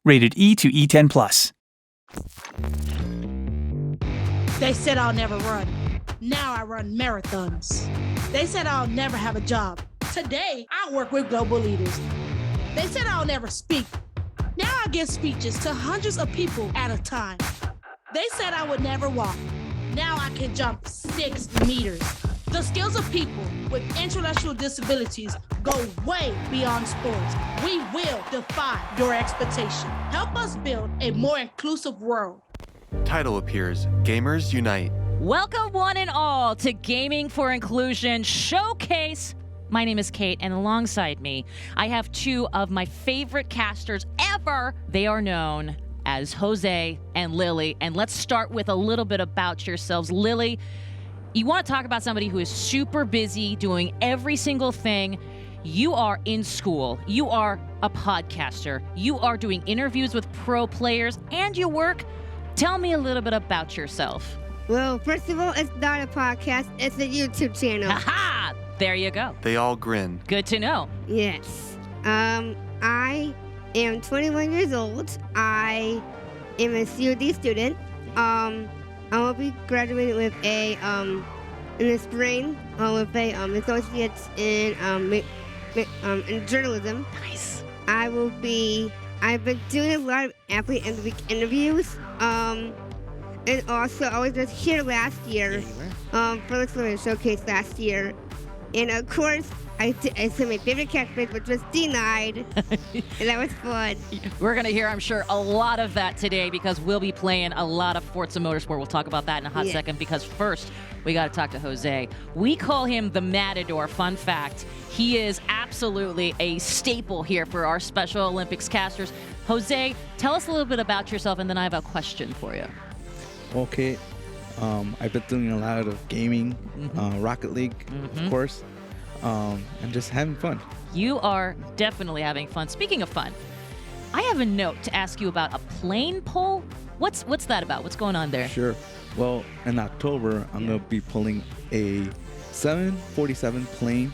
Rated E to E10 plus. They said I'll never run. Now I run marathons. They said I'll never have a job. Today, I work with global leaders. They said I'll never speak. Now I give speeches to hundreds of people at a time. They said I would never walk. Now I can jump 6 meters. The skills of people with intellectual disabilities go way beyond sports. We will defy your expectation. Help us build a more inclusive world. Title appears, Gamers Unite. Welcome one and all to Gaming for Inclusion Showcase. My name is Kate, and alongside me, I have two of my favorite casters ever. They are known as Jose and Lily. And let's start with a little bit about yourselves. Lily, you want to talk about somebody who is super busy doing every single thing. You are in school. You are a podcaster. You are doing interviews with pro players, and you work. Tell me a little bit about yourself. Well, first of all, it's not a podcast. It's a YouTube channel. Ha-ha! There you go. They all grin. Good to know. Yes. I am 21 years old. I am a COD student. I will be graduating with a in the spring with a associates in journalism. Nice. I've been doing a lot of athlete of the week interviews. And also I was just here last year for the GFI Showcase last year. And of course, I said my favorite catchphrase, which was denied, and that was fun. We're going to hear, I'm sure, a lot of that today because we'll be playing a lot of Forza Motorsport. We'll talk about that in a hot second because first, we got to talk to Jose. We call him the Matador. Fun fact, he is absolutely a staple here for our Special Olympics casters. Jose, tell us a little bit about yourself, and then I have a question for you. Okay. I've been doing a lot of gaming, Rocket League, of course, and just having fun. You are definitely having fun. Speaking of fun, I have a note to ask you about a plane pull. What's that about? What's going on there? Sure. Well, in October, I'm going to be pulling a 747 plane,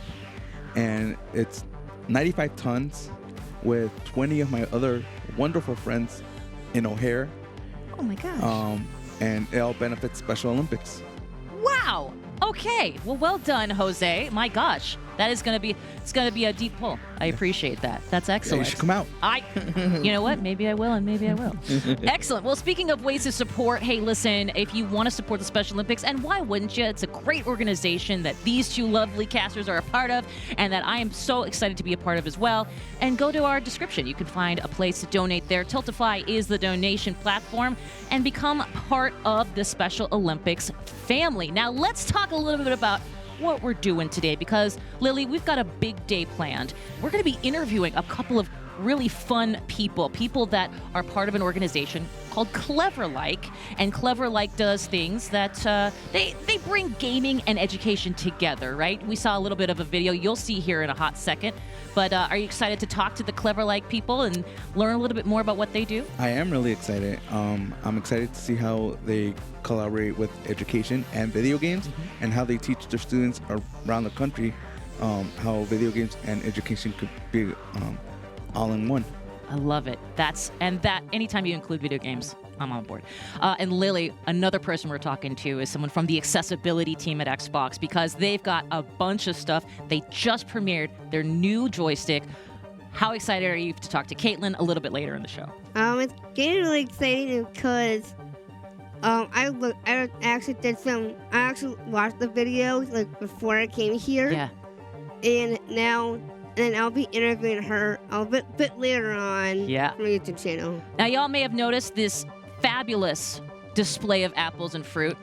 and it's 95 tons with 20 of my other wonderful friends in O'Hare. Oh, my gosh. And it all benefits Special Olympics. Wow. Okay. Well done, Jose. My gosh, that is going to be a deep pull. I appreciate that. That's excellent. Yeah, you should come out. You know what? Maybe I will, and maybe I will. Excellent. Well, speaking of ways to support, hey, listen, if you want to support the Special Olympics, and why wouldn't you? It's a great organization that these two lovely casters are a part of, and that I am so excited to be a part of as well. And go to our description. You can find a place to donate there. Tiltify is the donation platform, and become part of the Special Olympics family. Now, let's talk a little bit about what we're doing today because, Lily, we've got a big day planned. We're going to be interviewing a couple of really fun people that are part of an organization called Clever Like, and Clever Like does things that they bring gaming and education together, right? We saw a little bit of a video you'll see here in a hot second, but are you excited to talk to the Clever Like people and learn a little bit more about what they do? I am really excited. I'm excited to see how they collaborate with education and video games, and how they teach their students around the country how video games and education could be all in one. I love it. Anytime you include video games, I'm on board. And Lily, another person we're talking to is someone from the accessibility team at Xbox because they've got a bunch of stuff. They just premiered their new joystick. How excited are you to talk to Caitlin a little bit later in the show? It's getting really exciting because I actually watched the videos like before I came here. Yeah. And I'll be interviewing her a bit later on Yeah. from my YouTube channel. Now, y'all may have noticed this fabulous display of apples and fruit.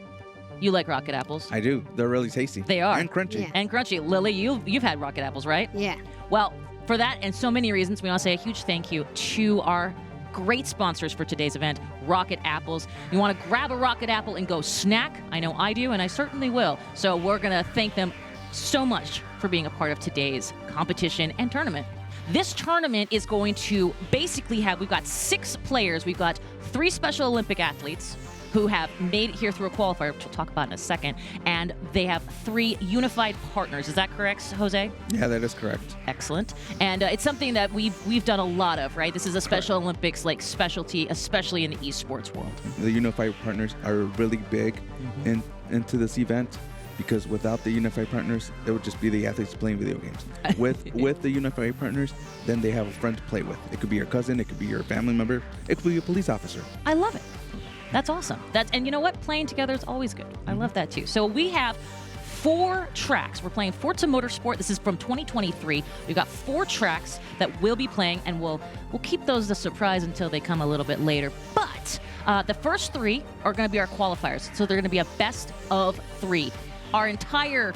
You like rocket apples? I do. They're really tasty. They are. And crunchy. Yeah. And crunchy. Lily, you've had rocket apples, right? Yeah. Well, for that and so many reasons, we want to say a huge thank you to our great sponsors for today's event, Rocket Apples. You want to grab a rocket apple and go snack? I know I do, and I certainly will. So we're going to thank them so much for being a part of today's competition and tournament. This tournament is going to basically we've got 6 players. We've got 3 Special Olympic athletes, who have made it here through a qualifier, which we'll talk about in a second. And they have 3 unified partners. Is that correct, Jose? Yeah, that is correct. Excellent. And it's something that we've done a lot of, right? This is a Special Olympics like specialty, especially in the esports world. The unified partners are really big into this event, because without the unified partners, it would just be the athletes playing video games. With the unified partners, then they have a friend to play with. It could be your cousin, it could be your family member, it could be a police officer. I love it. That's awesome. And you know what? Playing together is always good. I love that too. So we have 4 tracks. We're playing Forza Motorsport. This is from 2023. We've got 4 tracks that we'll be playing, and we'll keep those a surprise until they come a little bit later. But the first 3 are going to be our qualifiers. So they're going to be a best of 3. Our entire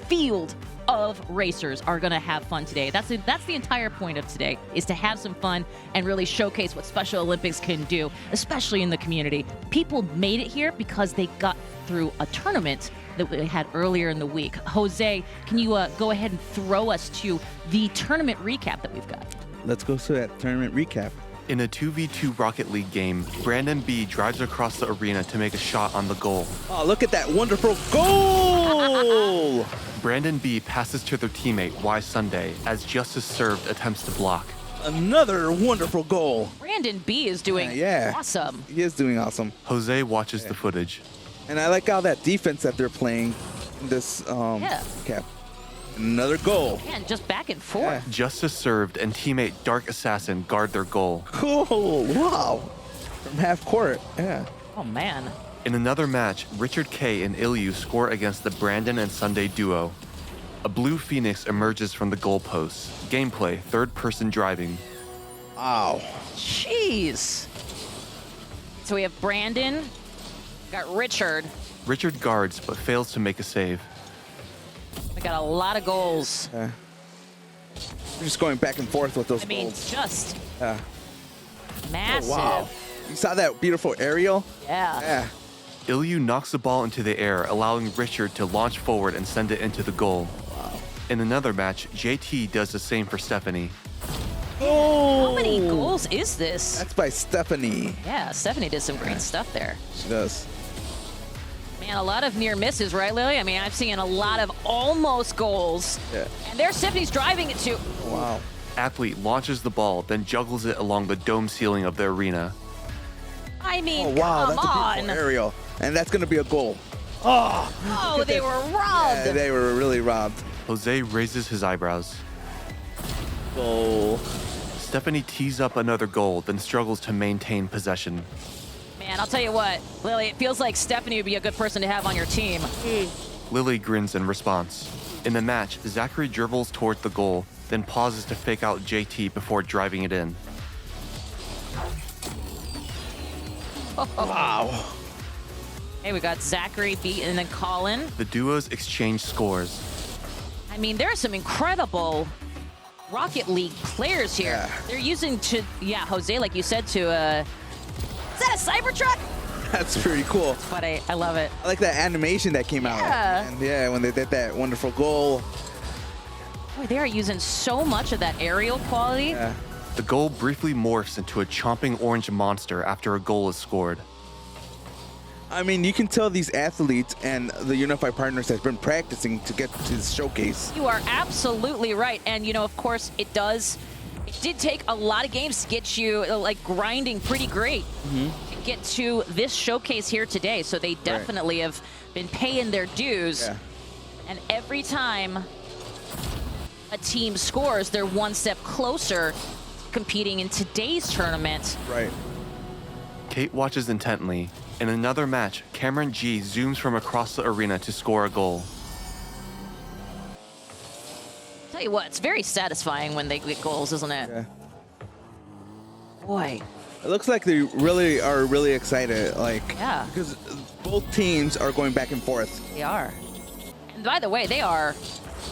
field of racers are going to have fun today. That's the entire point of today, is to have some fun and really showcase what Special Olympics can do, especially in the community. People made it here because they got through a tournament that we had earlier in the week. Jose, can you go ahead and throw us to the tournament recap that we've got? Let's go to that tournament recap. In a 2v2 Rocket League game, Brandon B drives across the arena to make a shot on the goal. Oh, look at that wonderful goal! Brandon B passes to their teammate Y Sunday as Justice Served attempts to block. Another wonderful goal. Brandon B is doing awesome. He is doing awesome. Jose watches the footage. And I like how that defense that they're playing in this cap. Another goal. Man, just back and forth. Yeah. Justice Served and teammate Dark Assassin guard their goal. Cool. Wow. From half court. Yeah. Oh, man. In another match, Richard K and Ilyu score against the Brandon and Sunday duo. A blue phoenix emerges from the goalposts. Gameplay, third-person driving. Wow. Jeez. So we have Brandon, got Richard. Richard guards, but fails to make a save. We got a lot of goals. We're just going back and forth with those I mean, goals. just Yeah. massive. Oh, wow. You saw that beautiful aerial? Yeah. Yeah. Ilyu knocks the ball into the air, allowing Richard to launch forward and send it into the goal. Wow. In another match, JT does the same for Stephanie. Oh! How many goals is this? That's by Stephanie. Yeah, Stephanie did some great stuff there. She does. Man, a lot of near misses, right, Lily? I mean, I've seen a lot of almost goals. Yeah. And there's Stephanie's driving it too. Wow. Athlete launches the ball, then juggles it along the dome ceiling of the arena. I mean, Oh, wow. come That's a on. beautiful aerial. And that's going to be a goal. Oh, they were robbed. Yeah, they were really robbed. Jose raises his eyebrows. Goal. Stephanie tees up another goal, then struggles to maintain possession. Man, I'll tell you what, Lily, it feels like Stephanie would be a good person to have on your team. Lily grins in response. In the match, Zachary dribbles toward the goal, then pauses to fake out JT before driving it in. Wow. Hey, we got Zachary beat and then Colin. The duos exchange scores. I mean, there are some incredible Rocket League players here. Yeah. They're using Jose, like you said, to is that a Cybertruck? That's pretty cool. But I love it. I like that animation that came out. Yeah. And yeah, when they did that wonderful goal. Boy, they are using so much of that aerial quality. Yeah. The goal briefly morphs into a chomping orange monster after a goal is scored. I mean, you can tell these athletes and the Unified Partners have been practicing to get to this showcase. You are absolutely right. And, you know, of course, it did take a lot of games to get you, like, grinding pretty great to get to this showcase here today. So they definitely have been paying their dues. Yeah. And every time a team scores, they're one step closer to competing in today's tournament. Right. Kate watches intently. In another match, Cameron G zooms from across the arena to score a goal. Tell you what, it's very satisfying when they get goals, isn't it? Yeah. Boy. It looks like they really are really excited, like, Yeah. because both teams are going back and forth. They are. And by the way, they are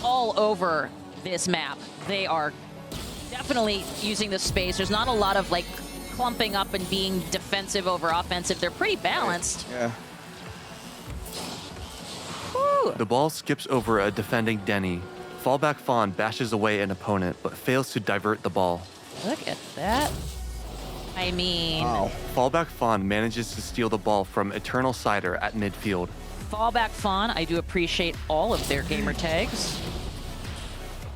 all over this map. They are definitely using the space. There's not a lot of, like, clumping up and being defensive over offensive. They're pretty balanced. Yeah. Whew. The ball skips over a defending Denny. Fallback Fawn bashes away an opponent, but fails to divert the ball. Look at that. I mean, Wow. Fallback Fawn manages to steal the ball from Eternal Cider at midfield. Fallback Fawn, I do appreciate all of their gamer tags.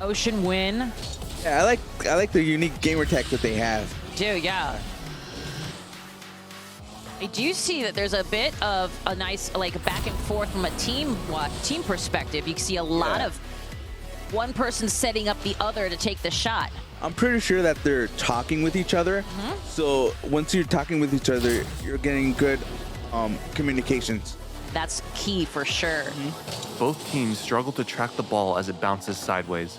Ocean Win. Yeah, I like the unique gamer tag that they have. Yeah. I do see that there's a bit of a nice back and forth from a team perspective. You can see a lot of one person setting up the other to take the shot. I'm pretty sure that they're talking with each other. So once you're talking with each other, you're getting good communications. That's key for sure. Both teams struggle to track the ball as it bounces sideways.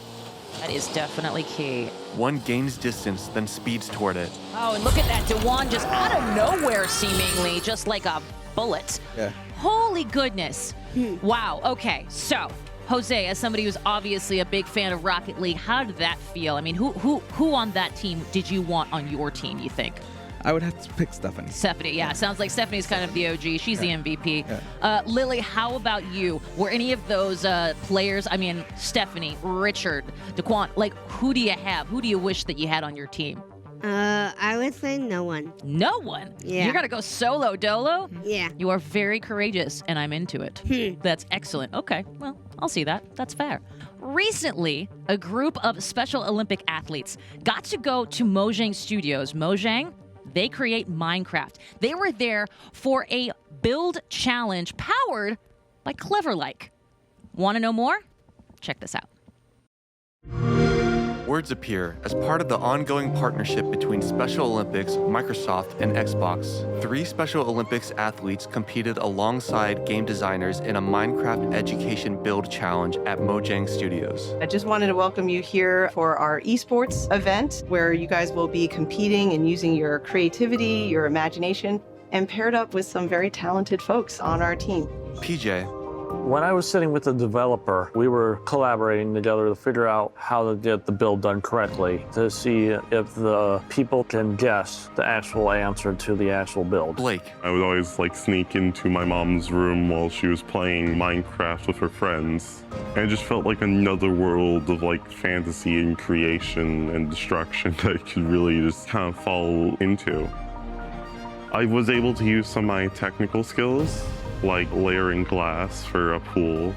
That is definitely key. One gains distance, then speeds toward it. Oh, and look at that. DeJuan just out of nowhere, seemingly, just like a bullet. Yeah. Holy goodness. Wow. Okay, so Jose, as somebody who's obviously a big fan of Rocket League, how did that feel? I mean, who on that team did you want on your team, you think? I would have to pick Stephanie. Stephanie, yeah. Sounds like Stephanie's kind of the OG. She's the MVP. Lily, how about you? Were any of those players, I mean, Stephanie, Richard, DeQuan, who do you have? Who do you wish that you had on your team? I would say no one. No one? Yeah. You're going to go solo dolo? Yeah. You are very courageous, and I'm into it. That's excellent. Okay, well, I'll see that. That's fair. Recently, a group of Special Olympic athletes got to go to Mojang Studios. Mojang, they create Minecraft. They were there for a build challenge powered by Cleverlike. Want to know more? Check this out. Words appear as part of the ongoing partnership between Special Olympics, Microsoft, and Xbox. 3 Special Olympics athletes competed alongside game designers in a Minecraft education build challenge at Mojang Studios. I just wanted to welcome you here for our esports event, where you guys will be competing and using your creativity, your imagination, and paired up with some very talented folks on our team. PJ, When I was sitting with the developer, we were collaborating together to figure out how to get the build done correctly, to see if the people can guess the actual answer to the actual build. Blake, I would always sneak into my mom's room while she was playing Minecraft with her friends. And it just felt like another world of fantasy and creation and destruction that I could really just kind of fall into. I was able to use some of my technical skills, like layering glass for a pool.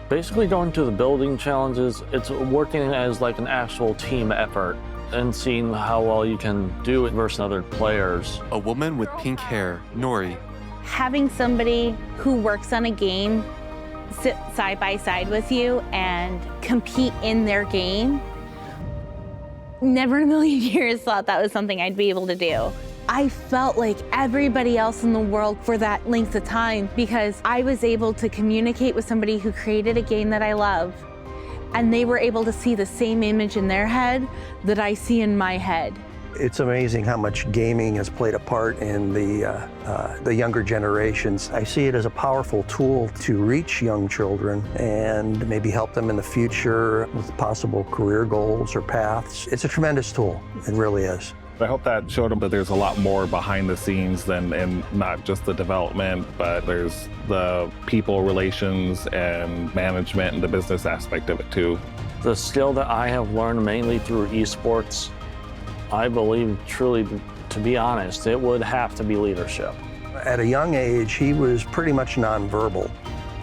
Basically going to the building challenges, it's working as an actual team effort and seeing how well you can do it versus other players. a woman with pink hair, Nori, Having somebody who works on a game sit side by side with you and compete in their game, never in a million years thought that was something I'd be able to do. I felt like everybody else in the world for that length of time because I was able to communicate with somebody who created a game that I love, and they were able to see the same image in their head that I see in my head. It's amazing how much gaming has played a part in the younger generations. I see it as a powerful tool to reach young children and maybe help them in the future with possible career goals or paths. It's a tremendous tool, it really is. I hope that showed them that there's a lot more behind the scenes and not just the development, but there's the people relations and management and the business aspect of it too. The skill that I have learned mainly through esports, I believe truly, to be honest, it would have to be leadership. At a young age, he was pretty much nonverbal.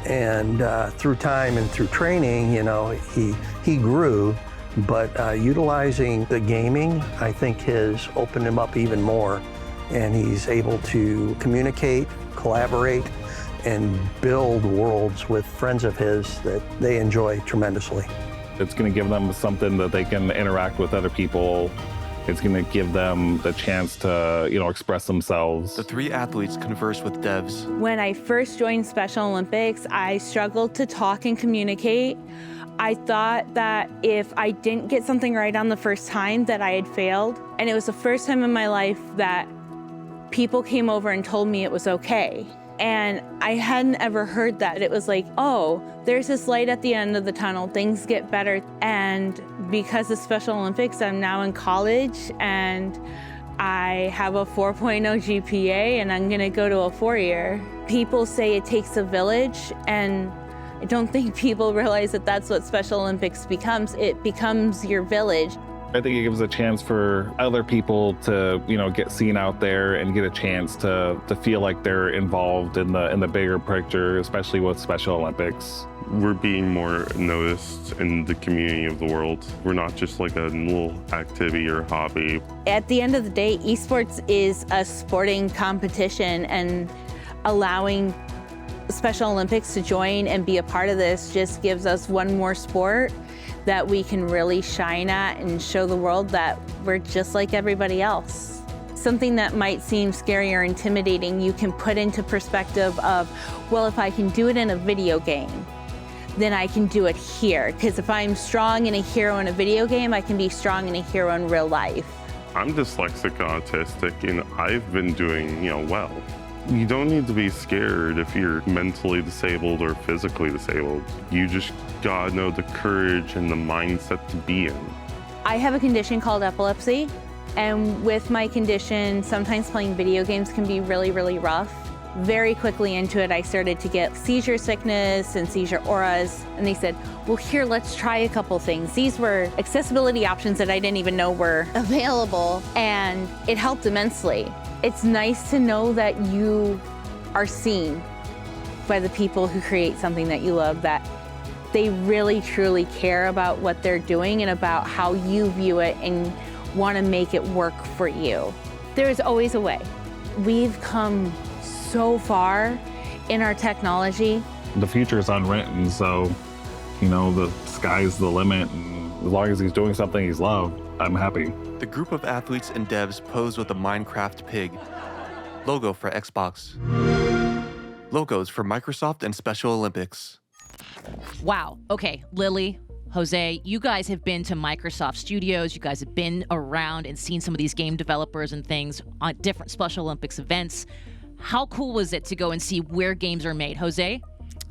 And through time and through training, he grew. But utilizing the gaming, I think, has opened him up even more. And he's able to communicate, collaborate, and build worlds with friends of his that they enjoy tremendously. It's going to give them something that they can interact with other people. It's going to give them the chance to, express themselves. The 3 athletes converse with devs. When I first joined Special Olympics, I struggled to talk and communicate. I thought that if I didn't get something right on the first time that I had failed. And it was the first time in my life that people came over and told me it was okay. And I hadn't ever heard that. It was like, oh, there's this light at the end of the tunnel, things get better. And because of Special Olympics, I'm now in college and I have a 4.0 GPA and I'm gonna go to a 4-year. People say it takes a village, and I don't think people realize that that's what Special Olympics becomes. It becomes your village. I think it gives a chance for other people to, get seen out there and get a chance to feel like they're involved in the bigger picture, especially with Special Olympics. We're being more noticed in the community of the world. We're not just like a little activity or hobby. At the end of the day, esports is a sporting competition, and allowing Special Olympics to join and be a part of this just gives us one more sport that we can really shine at and show the world that we're just like everybody else. Something that might seem scary or intimidating, you can put into perspective of, well, if I can do it in a video game, then I can do it here. Because if I'm strong in a hero in a video game, I can be strong in a hero in real life. I'm dyslexic and autistic, and I've been doing, well. You don't need to be scared if you're mentally disabled or physically disabled. You just gotta know the courage and the mindset to be in. I have a condition called epilepsy, and with my condition, sometimes playing video games can be really, really rough. Very quickly into it, I started to get seizure sickness and seizure auras, and they said, well, here, let's try a couple things. These were accessibility options that I didn't even know were available, and it helped immensely. It's nice to know that you are seen by the people who create something that you love, that they really, truly care about what they're doing and about how you view it and want to make it work for you. There is always a way. We've come so far in our technology. The future is unwritten, so, the sky's the limit. And as long as he's doing something he's loved, I'm happy. The group of athletes and devs posed with a Minecraft pig. Logo for Xbox. Logos for Microsoft and Special Olympics. Wow. Okay, Lily, Jose, you guys have been to Microsoft Studios. You guys have been around and seen some of these game developers and things on different Special Olympics events. How cool was it to go and see where games are made? Jose?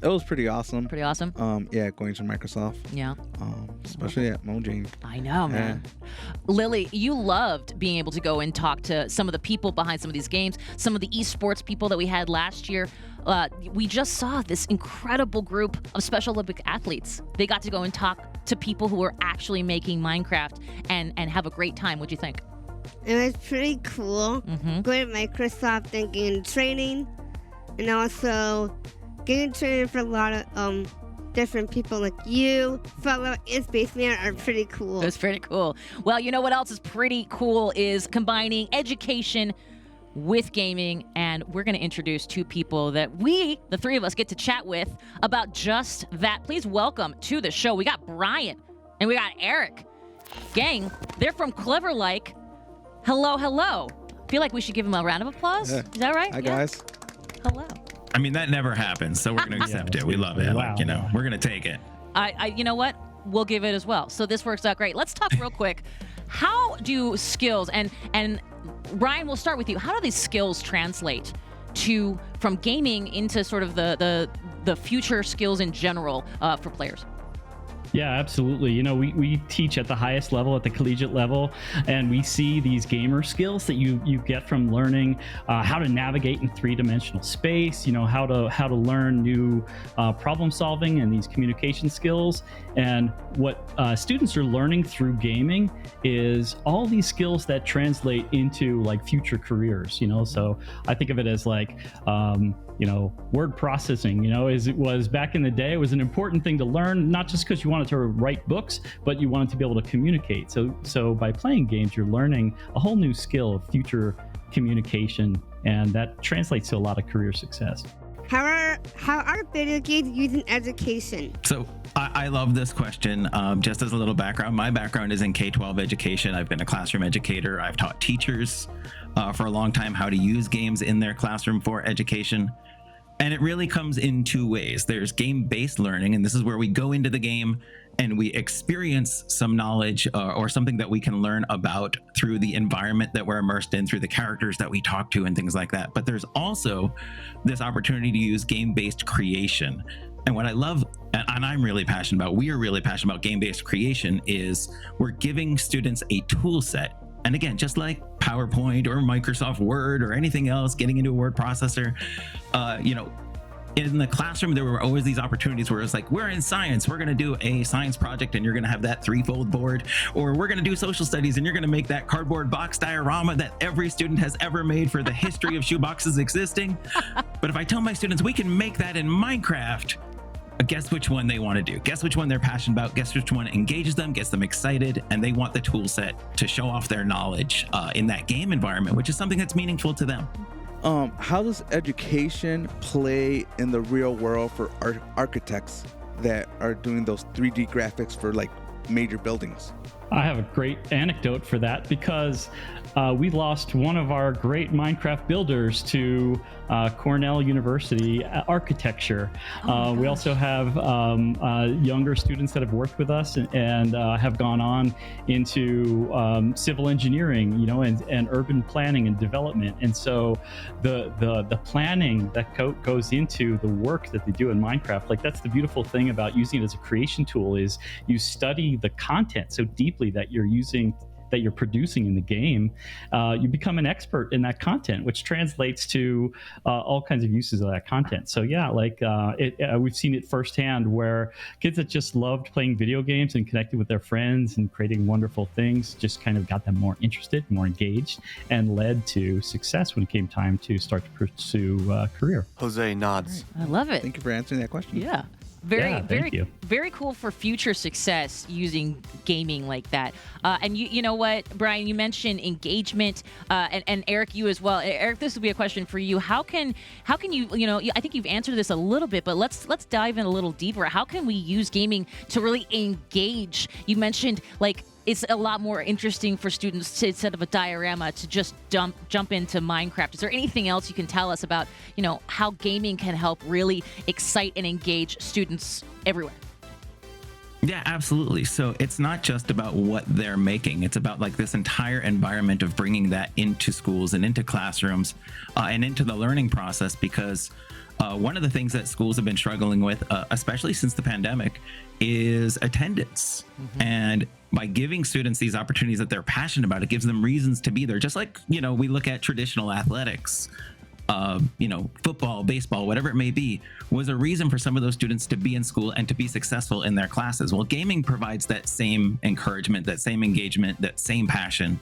It was pretty awesome. Pretty awesome? Going to Microsoft. Yeah. Especially at Mojang. I know, man. Lily, you loved being able to go and talk to some of the people behind some of these games, some of the esports people that we had last year. We just saw this incredible group of Special Olympic athletes. They got to go and talk to people who are actually making Minecraft and have a great time. What'd you think? It was pretty cool. Going to Microsoft and getting training, and also getting training for a lot of different people like you, fellow Spaceman, are pretty cool. It's pretty cool. Well, you know what else is pretty cool is combining education with gaming, and we're going to introduce two people that the three of us, get to chat with about just that. Please welcome to the show. We got Brian and we got Eric. Gang, they're from Clever Like. Hello, hello. Feel like we should give them a round of applause. Is that right? Hi, guys. Hello. I mean, that never happens, so we're going to accept it. We love it. Wow. We're going to take it. You know what? We'll give it as well. So this works out great. Let's talk real quick. How do skills, and Brian, we'll start with you. How do these skills translate from gaming into sort of the future skills in general for players? Yeah, absolutely. We teach at the highest level, at the collegiate level, and we see these gamer skills that you get from learning how to navigate in three-dimensional space, how to learn new problem solving and these communication skills. And what students are learning through gaming is all these skills that translate into like future careers, So I think of it as like, word processing, as it was back in the day. It was an important thing to learn, not just because you wanted to write books, but you wanted to be able to communicate. So by playing games, you're learning a whole new skill of future communication, and that translates to a lot of career success. How are video games used in education? So I love this question. Just as a little background, my background is in K-12 education. I've been a classroom educator. I've taught teachers for a long time how to use games in their classroom for education. And it really comes in two ways. There's game-based learning, and this is where we go into the game and we experience some knowledge or something that we can learn about through the environment that we're immersed in, through the characters that we talk to and things like that. But there's also this opportunity to use game-based creation. And what I love, and I'm really passionate about, we are really passionate about game-based creation, is we're giving students a tool set. And again, just like PowerPoint or Microsoft Word or anything else, getting into a word processor, in the classroom, there were always these opportunities where it's like, we're in science, we're going to do a science project and you're going to have that 3-fold board, or we're going to do social studies and you're going to make that cardboard box diorama that every student has ever made for the history of shoeboxes existing. But if I tell my students we can make that in Minecraft, guess which one they want to do, guess which one they're passionate about, guess which one engages them, gets them excited, and they want the tool set to show off their knowledge in that game environment, which is something that's meaningful to them. How does education play in the real world for architects that are doing those 3D graphics for like major buildings? I have a great anecdote for that because we lost one of our great Minecraft builders to Cornell University architecture. We also have younger students that have worked with us and have gone on into civil engineering, you know, and urban planning and development. And so the planning that goes into the work that they do in Minecraft, like that's the beautiful thing about using it as a creation tool, is you study the content so deeply that you're producing in the game. You become an expert in that content, which translates to all kinds of uses of that content. So yeah, like we've seen it firsthand where kids that just loved playing video games and connected with their friends and creating wonderful things just kind of got them more interested, more engaged, and led to success when it came time to start to pursue a career. Jose nods. I love it. Thank you for answering that question. Yeah. Very cool for future success using gaming like that. And you know what, Brian, you mentioned engagement, and Eric, you as well. Eric, this will be a question for you. How can you I think you've answered this a little bit, but let's dive in a little deeper. How can we use gaming to really engage? You mentioned like it's a lot more interesting for students to, instead of a diorama, to just jump into Minecraft. Is there anything else you can tell us about, how gaming can help really excite and engage students everywhere? Yeah, absolutely. So it's not just about what they're making. It's about like this entire environment of bringing that into schools and into classrooms and into the learning process, because one of the things that schools have been struggling with, especially since the pandemic, is attendance. Mm-hmm. And by giving students these opportunities that they're passionate about, it gives them reasons to be there. Just like, we look at traditional athletics, football, baseball, whatever it may be, was a reason for some of those students to be in school and to be successful in their classes. Well, gaming provides that same encouragement, that same engagement, that same passion.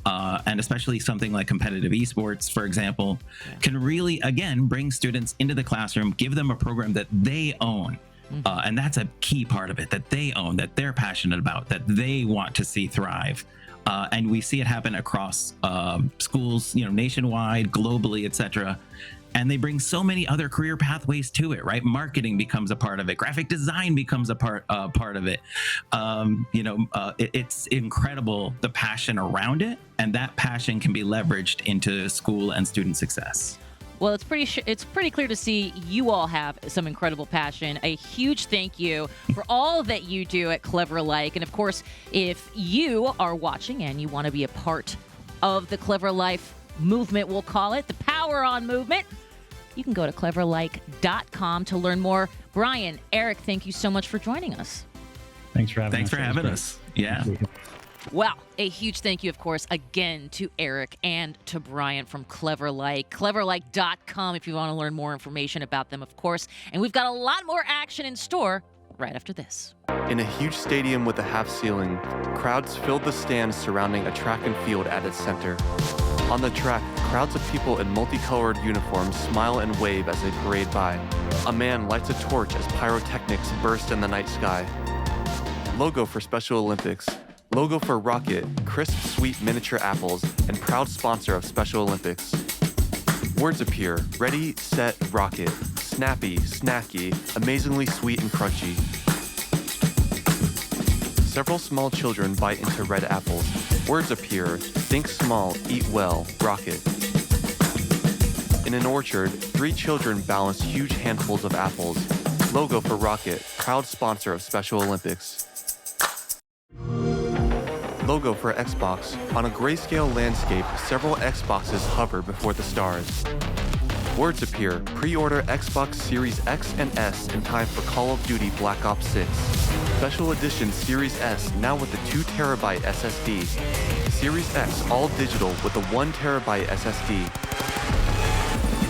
And especially something like competitive esports, for example, can really, again, bring students into the classroom, give them a program that they own. And that's a key part of it, that they own, that they're passionate about, that they want to see thrive. And we see it happen across schools, nationwide, globally, etc. And they bring so many other career pathways to it, right? Marketing becomes a part of it. Graphic design becomes a part of it. It's incredible, the passion around it, and that passion can be leveraged into school and student success. Well, it's pretty clear to see you all have some incredible passion. A huge thank you for all that you do at Clever Like. And of course, if you are watching and you want to be a part of the Clever Life movement, we'll call it the Power On movement, you can go to cleverlike.com to learn more. Brian, Eric, thank you so much for joining us. Thanks for having us. Yeah. Well, a huge thank you, of course, again to Eric and to Brian from Clever Like. Cleverlike.com if you want to learn more information about them, of course. And we've got a lot more action in store right after this. In a huge stadium with a half ceiling, crowds filled the stands surrounding a track and field at its center. On the track, crowds of people in multicolored uniforms smile and wave as they parade by. A man lights a torch as pyrotechnics burst in the night sky. Logo for Special Olympics. Logo for Rocket, crisp, sweet miniature apples, and proud sponsor of Special Olympics. Words appear: ready, set, rocket. Snappy, snacky, amazingly sweet and crunchy. Several small children bite into red apples. Words appear: think small, eat well, rocket. In an orchard, 3 children balance huge handfuls of apples. Logo for Rocket, proud sponsor of Special Olympics. Logo for Xbox. On a grayscale landscape, several Xboxes hover before the stars. Words appear: pre-order Xbox Series X and S in time for Call of Duty Black Ops 6. Special edition Series S now with a 2 terabyte SSD. Series X all digital with a 1 terabyte SSD.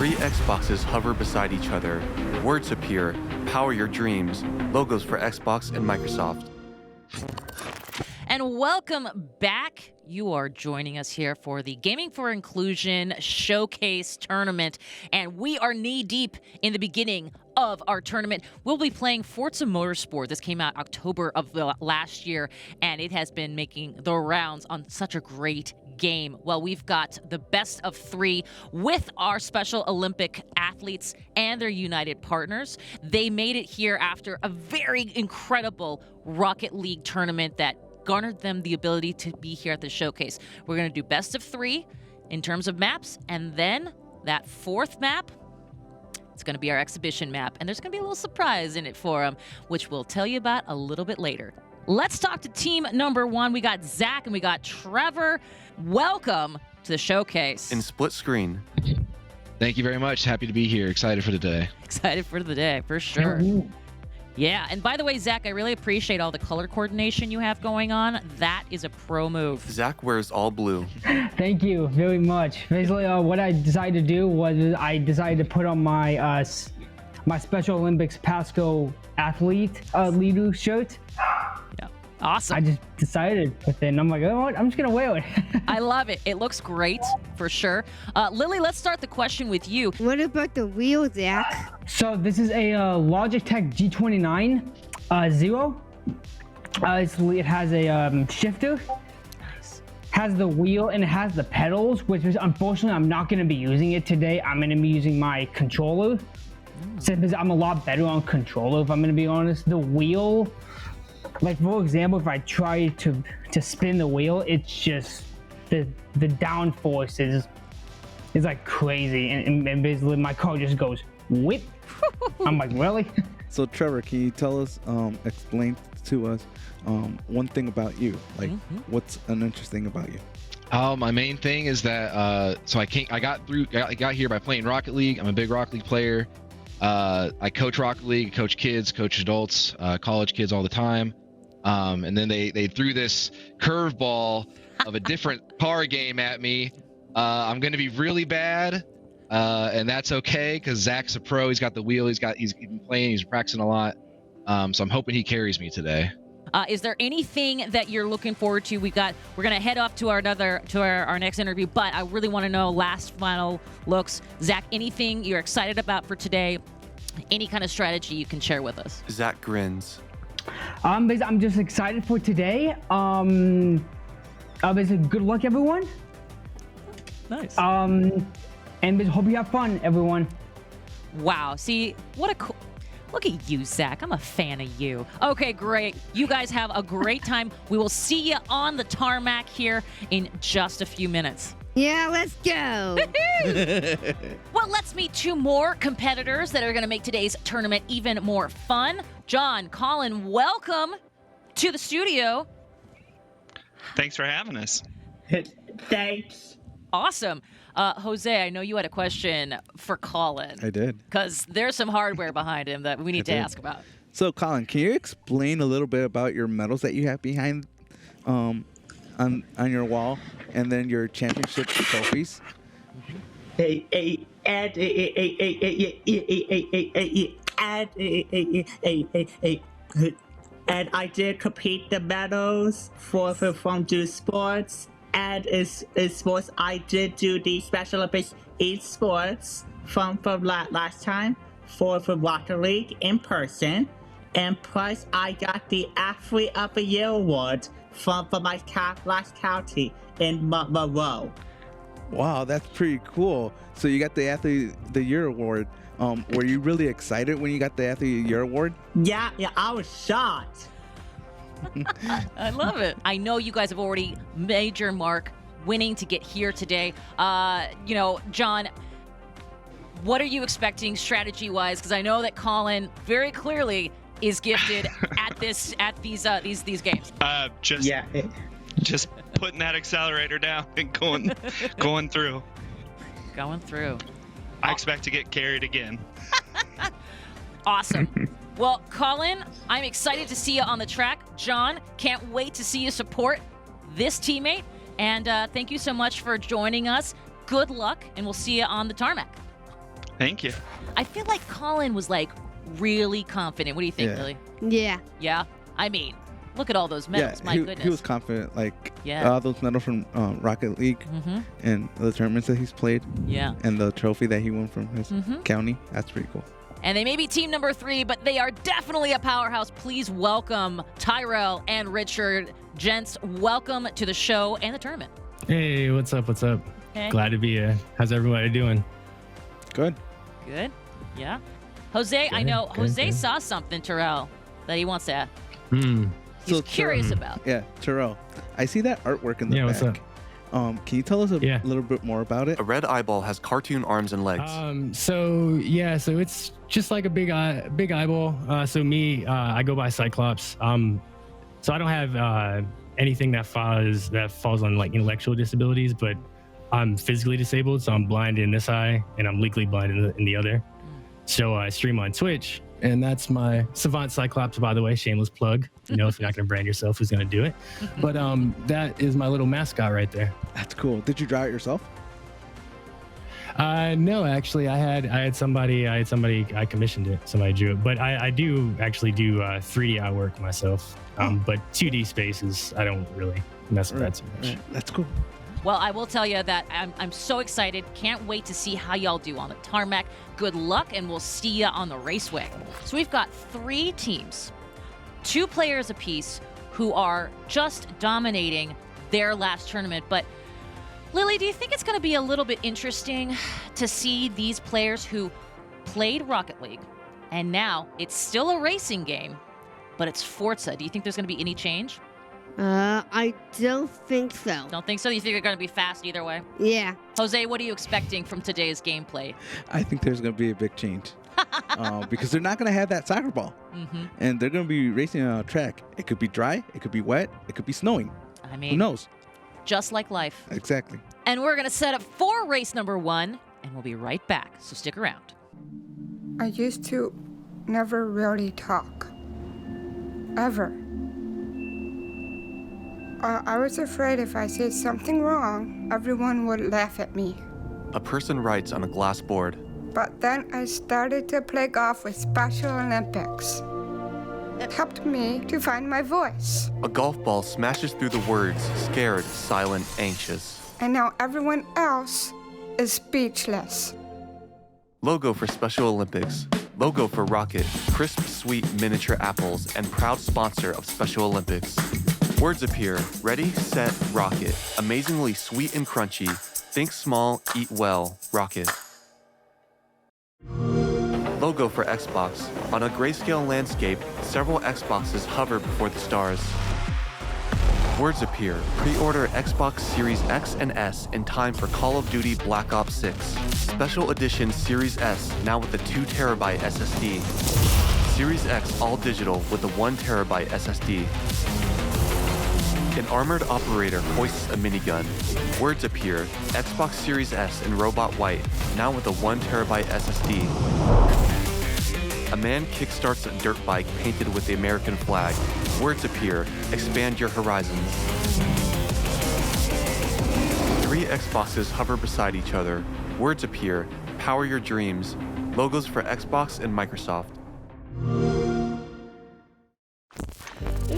3 Xboxes hover beside each other. Words appear. Power your dreams. Logos for Xbox and Microsoft. And welcome back. You are joining us here for the Gaming for Inclusion Showcase Tournament, and we are knee-deep in the beginning of our tournament. We'll be playing Forza Motorsport. This came out October of the last year, and it has been making the rounds on such a great game. Well, we've got the best of 3 with our Special Olympic athletes and their United partners. They made it here after a very incredible Rocket League tournament that garnered them the ability to be here at the showcase. We're going to do best of 3 in terms of maps, and then that 4th map, it's going to be our exhibition map, and there's going to be a little surprise in it for them, which we'll tell you about a little bit later. Let's talk to team number 1. We got Zach and we got Trevor. Welcome to the showcase. In split screen. Thank you very much. Happy to be here. Excited for the day. Excited for the day, for sure. Yeah, and by the way, Zach, I really appreciate all the color coordination you have going on. That is a pro move. Zach wears all blue. Thank you very much. Basically, what I decided to do was I decided to put on my my Special Olympics Pasco athlete leader shirt. Yeah, awesome. I just decided with it, and I'm like, oh, I'm just gonna wear it. I love it. It looks great, for sure. Lily, let's start the question with you. What about the wheel, Zach? So this is a Logitech G29 Zero. It has a shifter, has the wheel, and it has the pedals, which is unfortunately I'm not going to be using it today. I'm going to be using my controller. Because I'm a lot better on controller, if I'm going to be honest. The wheel, like for example, if I try to spin the wheel, it's just the downforce is like crazy, and basically my car just goes whip. I'm like, really? So Trevor, can you tell us, explain to us one thing about you? Like, what's an interesting about you? My main thing is that so I got here by playing Rocket League. I'm a big Rocket League player. I coach Rocket League, coach kids, coach adults, college kids all the time. And then they threw this curveball of a different car game at me. I'm going to be really bad, and that's okay because Zach's a pro. He's got the wheel. He's been playing. He's practicing a lot. So I'm hoping he carries me today. Is there anything that you're looking forward to? We're gonna head off to our next interview, but I really want to know last final looks. Zach, anything you're excited about for today? Any kind of strategy you can share with us? Zach grins. I'm just excited for today. Basically, good luck, everyone. Nice. And hope you have fun, everyone. Wow. See, what a cool. Look at you, Zach. I'm a fan of you. Okay, great. You guys have a great time. We will see you on the tarmac here in just a few minutes. Yeah, let's go. Well, let's meet 2 more competitors that are going to make today's tournament even more fun. John, Colin, welcome to the studio. Thanks for having us. Thanks. Awesome. Jose, I know you had a question for Colin. I did. Because there's some hardware behind him that we need to ask about. So, Colin, can you explain a little bit about your medals that you have behind on your wall, and then your championship trophies? And I did compete the medals from Do Sports. And is sports, I did do the Special Olympics esports from last time for Rocket League in person. And plus, I got the Athlete of the Year award from my last county in Monroe. Wow, that's pretty cool. So you got the Athlete of the Year award. Were you really excited when you got the Athlete of the Year award? Yeah, I was shocked. I love it. I know you guys have already made your mark winning to get here today. John, what are you expecting strategy-wise? Because I know that Colin very clearly is gifted at these games. Just putting that accelerator down and going through. Going through. I expect to get carried again. Awesome. Well, Colin, I'm excited to see you on the track. John, can't wait to see you support this teammate. And thank you so much for joining us. Good luck, and we'll see you on the tarmac. Thank you. I feel like Colin was like really confident. What do you think, Yeah. Lily? Yeah. Yeah? I mean, look at all those medals. Yeah, My goodness. he was confident. Like Yeah. all those medals from Rocket League Mhm. and the tournaments that he's played. Yeah. And the trophy that he won from his Mhm. county. That's pretty cool. And they may be team number 3, but they are definitely a powerhouse. Please welcome Tyrell and Richard. Gents, welcome to the show and the tournament. Hey, what's up? What's up? Hey. Glad to be here. How's everybody doing? Good. Good? Yeah. Jose, I know good, Jose good. saw something, Tyrell, that he wants to. Hmm. He's curious Terrell- about. Yeah, Terrell. I see that artwork in the Yeah, back. what's up? Can you tell us a little bit more about it? A red eyeball has cartoon arms and legs. So it's just like a big eyeball. So me, I go by Cyclops. So I don't have anything that falls on like intellectual disabilities, but I'm physically disabled, so I'm blind in this eye and I'm legally blind in the other. So I stream on Twitch, and that's my Savant Cyclops, by the way, shameless plug. You know, if you're not gonna brand yourself, who's gonna do it? But that is my little mascot right there. That's cool. Did you draw it yourself? No, actually, I had somebody I commissioned it. Somebody drew it, but I do actually do 3D artwork myself. But 2D spaces, I don't really mess with that too much. That's cool. Well, I will tell you that I'm so excited. Can't wait to see how y'all do on the tarmac. Good luck, and we'll see ya on the raceway. So we've got 3 teams, 2 players apiece, who are just dominating their last tournament. But Lily, do you think it's going to be a little bit interesting to see these players who played Rocket League, and now it's still a racing game, but it's Forza? Do you think there's going to be any change? I don't think so. Don't think so? You think they're going to be fast either way? Yeah. Jose, what are you expecting from today's gameplay? I think there's going to be a big change. Because they're not going to have that soccer ball. Mhm. And they're going to be racing on a track. It could be dry, it could be wet, it could be snowing. I mean, who knows? Just like life. Exactly. And we're going to set up for race number 1, and we'll be right back. So stick around. I used to never really talk. Ever. I was afraid if I said something wrong, everyone would laugh at me. A person writes on a glass board. But then I started to play golf with Special Olympics. It helped me to find my voice. A golf ball smashes through the words scared, silent, anxious. And now everyone else is speechless. Logo for Special Olympics. Logo for Rocket. Crisp, sweet miniature apples and proud sponsor of Special Olympics. Words appear. Ready, set, rocket. Amazingly sweet and crunchy. Think small, eat well, Rocket. Logo for Xbox. On a grayscale landscape, several Xboxes hover before the stars. Words appear. Pre-order Xbox Series X and S in time for Call of Duty Black Ops 6. Special Edition Series S now with a 2TB SSD. Series X all digital with a 1TB SSD. An armored operator hoists a minigun. Words appear. Xbox Series S in Robot White, now with a 1TB SSD. A man kickstarts a dirt bike painted with the American flag. Words appear. Expand your horizons. 3 Xboxes hover beside each other. Words appear. Power your dreams. Logos for Xbox and Microsoft.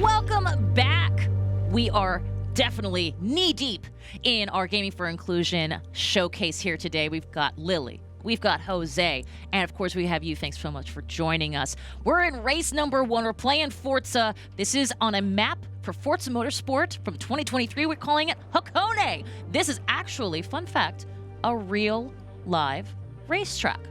Welcome back. We are definitely knee-deep in our Gaming for Inclusion showcase here today. We've got Lily, we've got Jose, and of course we have you. Thanks so much for joining us. We're in race number 1. We're playing Forza. This is on a map for Forza Motorsport from 2023. We're calling it Hakone. This is actually, fun fact, a real live racetrack.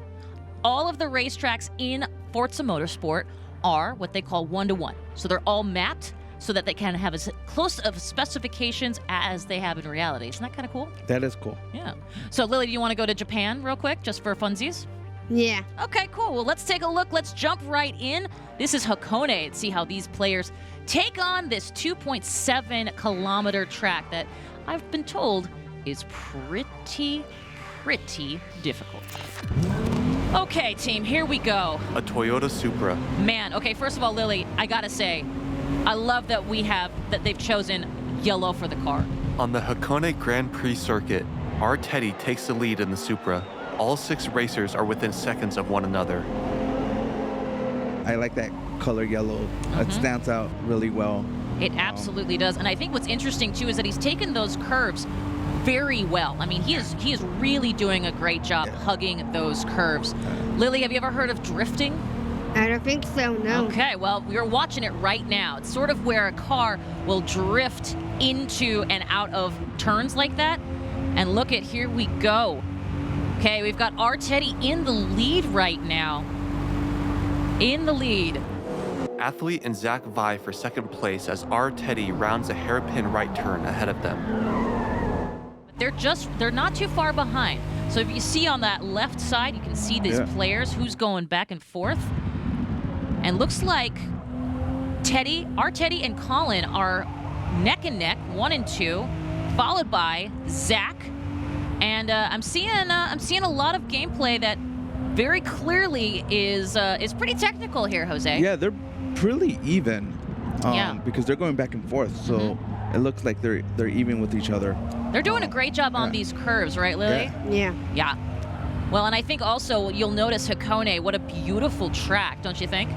All of the racetracks in Forza Motorsport are what they call 1-to-1. So they're all mapped so that they can have as close of specifications as they have in reality. Isn't that kind of cool? That is cool. Yeah. So Lily, do you want to go to Japan real quick, just for funsies? Yeah. Okay, cool. Well, let's take a look. Let's jump right in. This is Hakone, and see how these players take on this 2.7-kilometer track that I've been told is pretty difficult. Okay, team, here we go. A Toyota Supra. Man, okay, first of all, Lily, I gotta say, I love that they've chosen yellow for the car. On the Hakone Grand Prix circuit, our Teddy takes the lead in the Supra. All 6 racers are within seconds of one another. I like that color yellow. It stands out really well. It absolutely does. And I think what's interesting too is that he's taken those curves very well. I mean, he is really doing a great job hugging those curves. Lily, have you ever heard of drifting? I don't think so, no. Okay, well, we're watching it right now. It's sort of where a car will drift into and out of turns like that. And look at, here we go. Okay, we've got R. Teddy in the lead right now. In the lead. Athlete and Zach vie for second place as R. Teddy rounds a hairpin right turn ahead of them. They're not too far behind. So if you see on that left side, you can see these players who's going back and forth. And looks like R. Teddy and Colin are neck and neck, 1 and 2, followed by Zach. And I'm seeing a lot of gameplay that very clearly is pretty technical here, Jose. Yeah, they're pretty even. Because they're going back and forth, so it looks like they're even with each other. They're doing a great job on these curves, right, Lily? Yeah. Well, and I think also you'll notice Hakone, what a beautiful track, don't you think?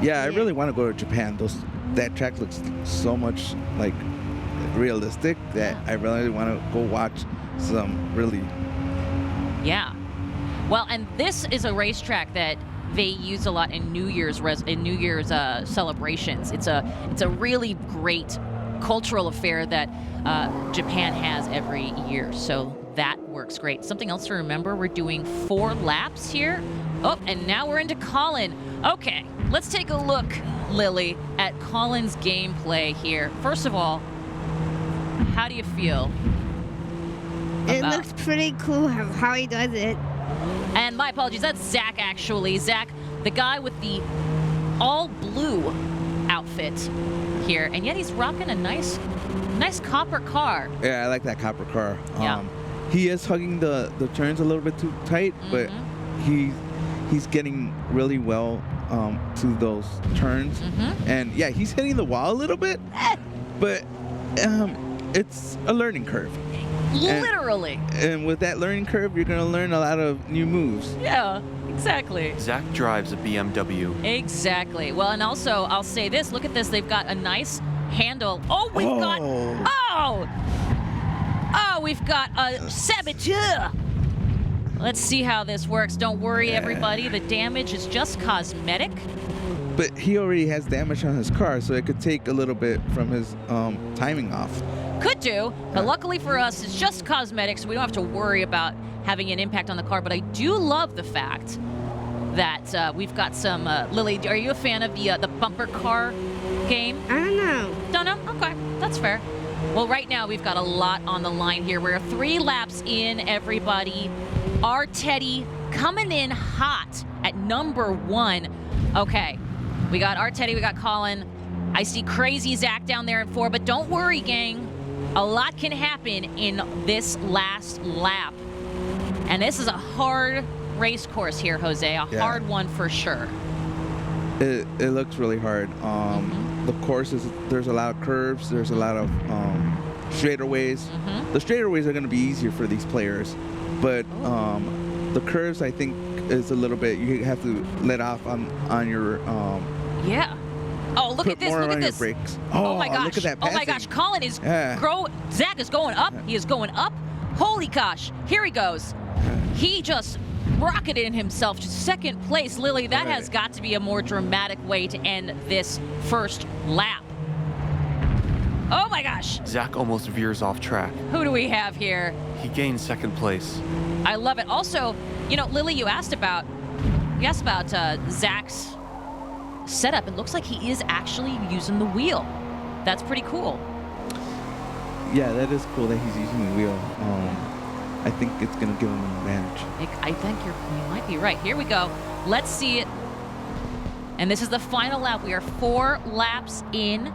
Yeah, I really want to go to Japan. That track looks so much like realistic that I really want to go watch some really. Yeah. Well, and this is a racetrack that they use a lot in New Year's celebrations. It's a really great cultural affair that Japan has every year. So that works great. Something else to remember, we're doing 4 laps here. Oh, and now we're into Colin. Okay, let's take a look, Lily, at Colin's gameplay here. First of all, how do you feel? It looks pretty cool how he does it. And my apologies, that's Zach actually. Zach, the guy with the all blue outfit here, and yet he's rocking a nice copper car. Yeah, I like that copper car. Yeah. He is hugging the turns a little bit too tight, but he's getting really well to those turns. And yeah, he's hitting the wall a little bit, but it's a learning curve. Literally. And with that learning curve, you're going to learn a lot of new moves. Yeah, exactly. Zach drives a BMW. Exactly. Well, and also, I'll say this. Look at this. They've got a nice handle. Oh, we've got... Oh, we've got a saboteur. Let's see how this works. Don't worry, everybody. The damage is just cosmetic. But he already has damage on his car, so it could take a little bit from his timing off. Could do, but luckily for us, it's just cosmetics, so we don't have to worry about having an impact on the car. But I do love the fact that we've got some... Lily, are you a fan of the bumper car game? I don't know. Don't know? Okay, that's fair. Well, right now, we've got a lot on the line here. We're 3 laps in, everybody. R. Teddy coming in hot at number 1. Okay, we got R. Teddy, we got Colin. I see crazy Zach down there in 4, but don't worry, gang. A lot can happen in this last lap. And this is a hard race course here, Jose. A hard one for sure. It looks really hard. The course there's a lot of curves. There's a lot of straightaways. The straightaways are going to be easier for these players. But the curves, I think, is a little bit, you have to let off on your... Yeah. Oh, look at this, look at this. Oh my gosh. Look at that passing. Oh my gosh, Colin is Zach is going up. He is going up. Holy gosh, here he goes. He just rocketed himself to second place. Lily, that has got to be a more dramatic way to end this first lap. Oh my gosh. Zach almost veers off track. Who do we have here? He gains second place. I love it. Also, you know, Lily, you asked about Zach's setup. It looks like he is actually using the wheel. That's pretty cool. Yeah, that is cool that he's using the wheel. I think it's going to give him an advantage. I think you might be right. Here we go. Let's see it. And this is the final lap. We are 4 laps in.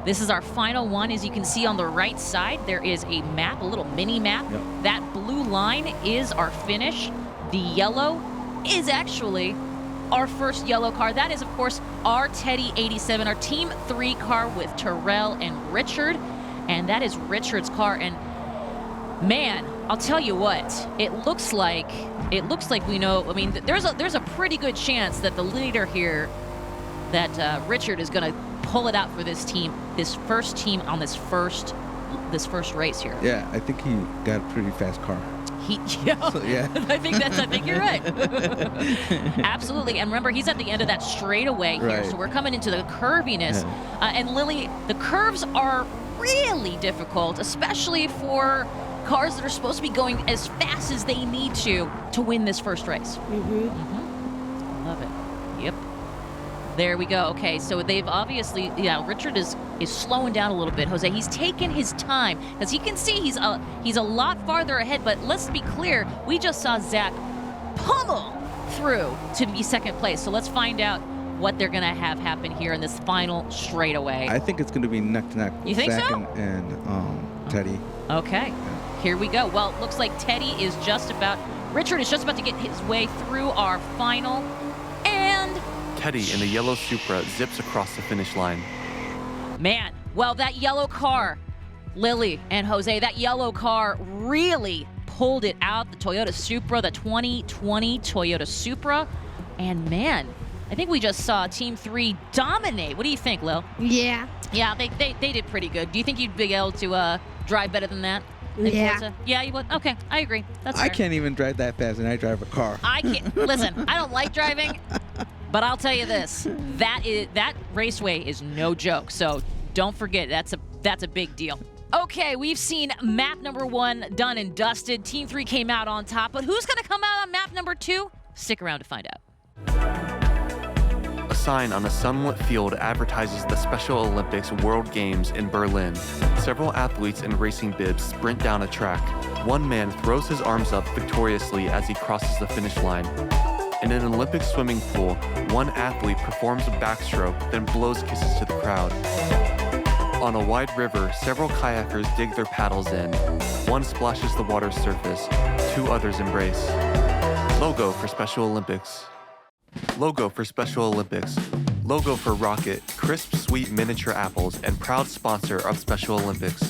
This is our final one. As you can see on the right side, there is a map, a little mini map. Yep. That blue line is our finish. The yellow is actually our first yellow car. That is, of course, our Teddy 87, our Team 3 car with Terrell and Richard. And that is Richard's car. And Man, I'll tell you what. It looks like we know. I mean, there's a pretty good chance that the leader here, that Richard, is going to pull it out for this team, this first team on this first race here. Yeah, I think he got a pretty fast car. Yeah. So, yeah. I think you're right. Absolutely. And remember, he's at the end of that straightaway here, Right. so we're coming into the curviness. And Lily, the curves are really difficult, especially for cars that are supposed to be going as fast as they need to win this first race. Love it. Yep. There we go. Okay, so they've obviously, Richard is slowing down a little bit. Jose, he's taken his time, as you can see, he's a lot farther ahead. But let's be clear, we just saw Zach pummel through to be second place. So let's find out what they're gonna have happen here in this final straightaway. I think it's going to be neck to neck. You think Zach so? and Teddy. Okay, here we go. Well, it looks like Richard is just about to get his way through our final, and Teddy in the yellow Supra zips across the finish line. man, well, that yellow car, Lily and Jose, that yellow car really pulled it out. The Toyota Supra, the 2020 Toyota Supra, and man, I think we just saw Team 3 dominate. What do you think, Lil? Yeah. Yeah, they did pretty good. Do you think you'd be able to drive better than that? Yeah. Forza? Yeah, you would? Okay, I agree. That's fair. I can't even drive that fast, and I drive a car. I can't. Listen, I don't like driving, but I'll tell you this: that raceway is no joke. So don't forget, that's a big deal. Okay, we've seen map number 1 done and dusted. Team 3 came out on top, but who's going to come out on map number 2? Stick around to find out. A sign on a sunlit field advertises the Special Olympics World Games in Berlin. Several athletes in racing bibs sprint down a track. One man throws his arms up victoriously as he crosses the finish line. In an Olympic swimming pool, one athlete performs a backstroke, then blows kisses to the crowd. On a wide river, several kayakers dig their paddles in. One splashes the water's surface, 2 others embrace. Logo for Special Olympics. Logo for Special Olympics. Logo for Rocket, crisp, sweet miniature apples, and proud sponsor of Special Olympics.